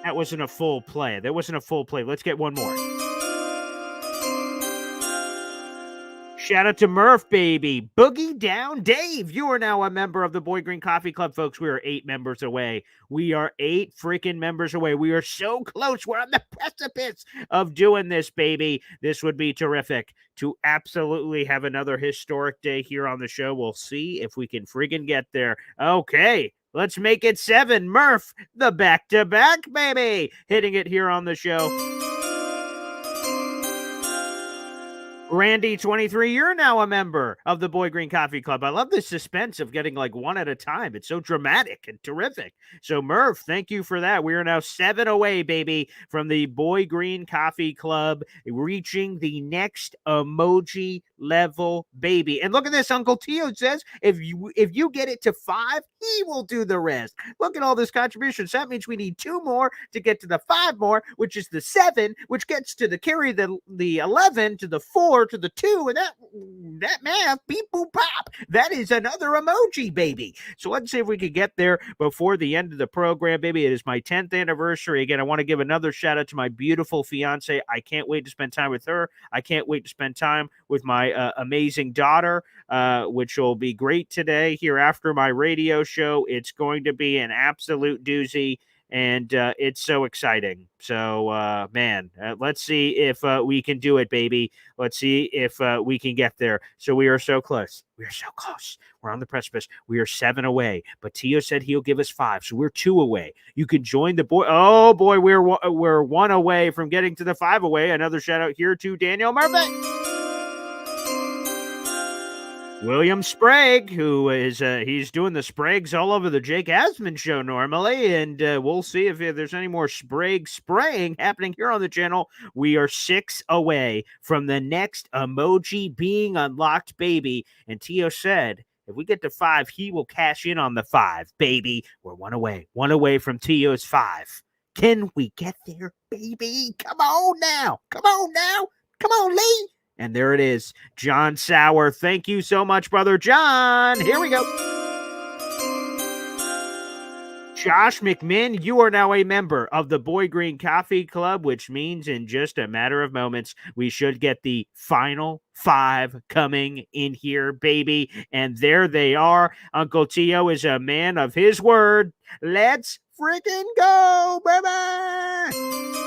That wasn't a full play. Let's get one more. Shout out to Murph, baby. Boogie Down Dave. You are now a member of the Boy Green Coffee Club, folks. We are 8 members away. We are 8 freaking members away. We are so close. We're on the precipice of doing this, baby. This would be terrific to absolutely have another historic day here on the show. We'll see if we can friggin' get there. Okay. Let's make it 7. Murph, the back-to-back, baby. Hitting it here on the show. Randy, 23, you're now a member of the Boy Green Coffee Club. I love the suspense of getting like one at a time. It's so dramatic and terrific. So, Murph, thank you for that. We are now 7 away, baby, from the Boy Green Coffee Club reaching the next emoji level, baby. And look at this. Uncle Tio says if you get it to 5, he will do the rest. Look at all this contributions. That means we need 2 more to get to the 5 more, which is the 7, which gets to the carry the 11 to the 4 to the 2, and that math, beep boop pop, that is another emoji, baby. So let's see if we can get there before the end of the program, baby. It is my 10th anniversary. Again, I want to give another shout out to my beautiful fiance. I can't wait to spend time with her. I can't wait to spend time with my amazing daughter, which will be great today here after my radio show. It's going to be an absolute doozy. And it's so exciting. So, man, let's see if we can do it, baby. Let's see if we can get there. So we are so close. We are so close. We're on the precipice. We are 7 away. But Tio said he'll give us 5. So we're 2 away. You can join the boy. Oh, boy, we're 1 away from getting to the 5 away. Another shout out here to Daniel Murphy. William Sprague, who is he's doing the Spragues all over the Jake Asman show normally, and we'll see if there's any more Sprague spraying happening here on the channel. We are 6 away from the next emoji being unlocked, baby. And Tio said if we get to 5, he will cash in on the 5, baby. We're 1 away from Tio's 5. Can we get there, baby? Come on now. Come on, Lee. And there it is, John Sauer. Thank you so much, brother John. Here we go. Josh McMinn, you are now a member of the Boy Green Coffee Club, which means in just a matter of moments, we should get the final 5 coming in here, baby. And there they are. Uncle Tio is a man of his word. Let's freaking go, baby!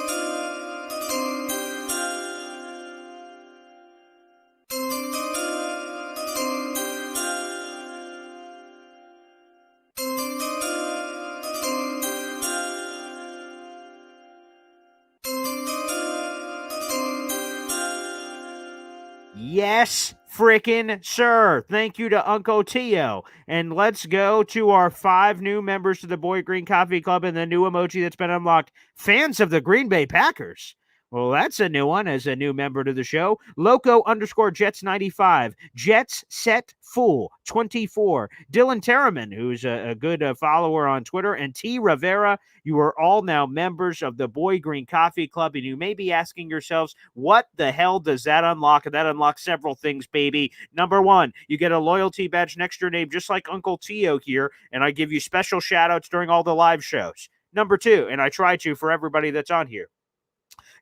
Yes, frickin' sir. Thank you to Uncle Tio. And let's go to our 5 new members to the Boy Green Coffee Club and the new emoji that's been unlocked. Fans of the Green Bay Packers. Well, that's a new one as a new member to the show. Loco_Jets95. Jets Set Fool 24. Dylan Terriman, who's a good follower on Twitter. And T. Rivera. You are all now members of the Boy Green Coffee Club. And you may be asking yourselves, what the hell does that unlock? And that unlocks several things, baby. Number 1, you get a loyalty badge next to your name, just like Uncle Tio here. And I give you special shout outs during all the live shows. Number 2, and I try to for everybody that's on here.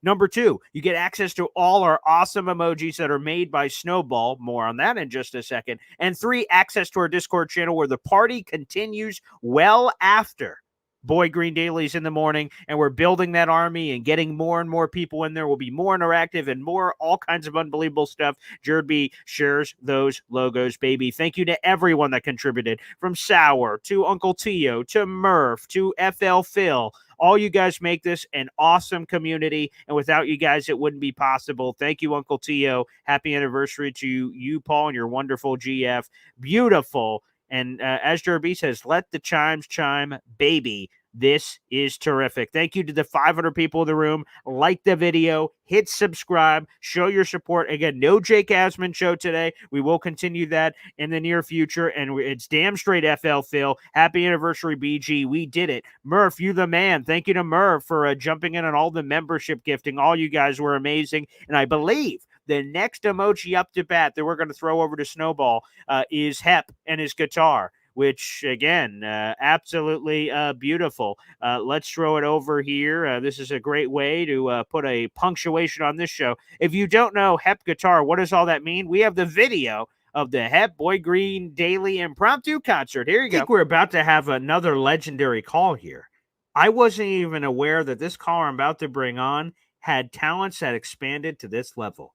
Number 2, you get access to all our awesome emojis that are made by Snowball. More on that in just a second. And 3, access to our Discord channel where the party continues well after Boy Green Dailies in the morning, and we're building that army and getting more and more people in there. We'll be more interactive and more all kinds of unbelievable stuff. Jared B shares those logos, baby. Thank you to everyone that contributed, from Sauer to Uncle Tio to Murph to FL Phil. All you guys make this an awesome community, and without you guys, it wouldn't be possible. Thank you, Uncle Tio. Happy anniversary to you, Paul, and your wonderful GF. Beautiful. And as Derby says, let the chimes chime, baby. This is terrific. Thank you to the 500 people in the room. Like the video, hit subscribe, show your support. Again, no Jake Asman show today. We will continue that in the near future, and it's damn straight FL Phil. Happy anniversary, BG. We did it. Murph, you the man. Thank you to Murph for jumping in on all the membership gifting. All you guys were amazing, and I believe the next emoji up to bat that we're going to throw over to Snowball is Hep and his guitar, which, again, absolutely beautiful. Let's throw it over here. This is a great way to put a punctuation on this show. If you don't know Hep Guitar, what does all that mean? We have the video of the Hep Boy Green Daily Impromptu Concert. Here you go. I think we're about to have another legendary call here. I wasn't even aware that this caller I'm about to bring on had talents that expanded to this level.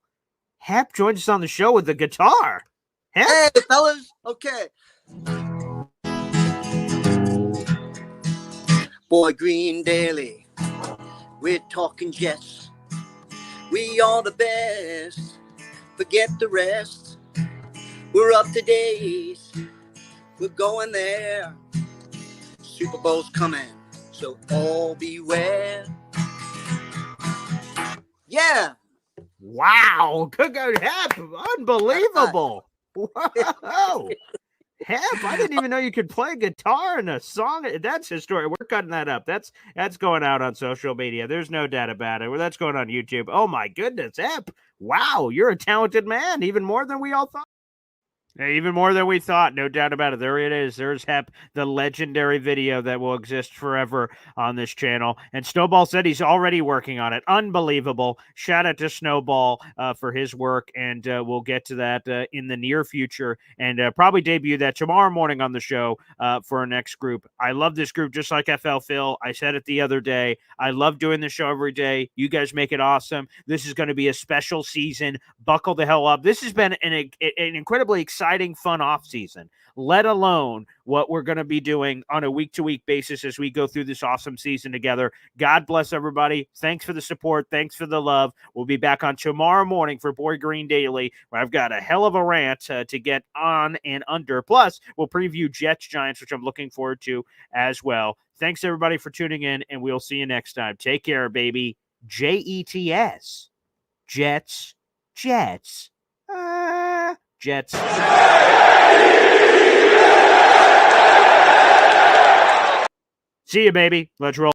Hep joins us on the show with the guitar. Hep? Hey, fellas. Okay. Boy Green Daily. We're talking Jets. We are the best. Forget the rest. We're up to date. We're going there. Super Bowl's coming, so all beware. Yeah. Wow. Good Hep. Unbelievable. Whoa. Hep, I didn't even know you could play guitar in a song. That's historic. We're cutting that up. That's going out on social media. There's no doubt about it. Well, that's going on YouTube. Oh, my goodness, Hep. Wow, you're a talented man, even more than we all thought. Even more than we thought, no doubt about it. There it is. There's Hep, the legendary video that will exist forever on this channel. And Snowball said he's already working on it. Unbelievable. Shout out to Snowball for his work, and we'll get to that in the near future, and probably debut that tomorrow morning on the show for our next group. I love this group just like FL Phil. I said it the other day. I love doing the show every day. You guys make it awesome. This is going to be a special season. Buckle the hell up. This has been an incredibly exciting, fun off season, let alone what we're going to be doing on a week-to-week basis as we go through this awesome season together. God bless everybody. Thanks for the support. Thanks for the love. We'll be back on tomorrow morning for Boy Green Daily, where I've got a hell of a rant to get on and under. Plus, we'll preview Jets Giants, which I'm looking forward to as well. Thanks everybody for tuning in, and we'll see you next time. Take care, baby. Jets. Jets. Jets. Jets. See you, baby. Let's roll.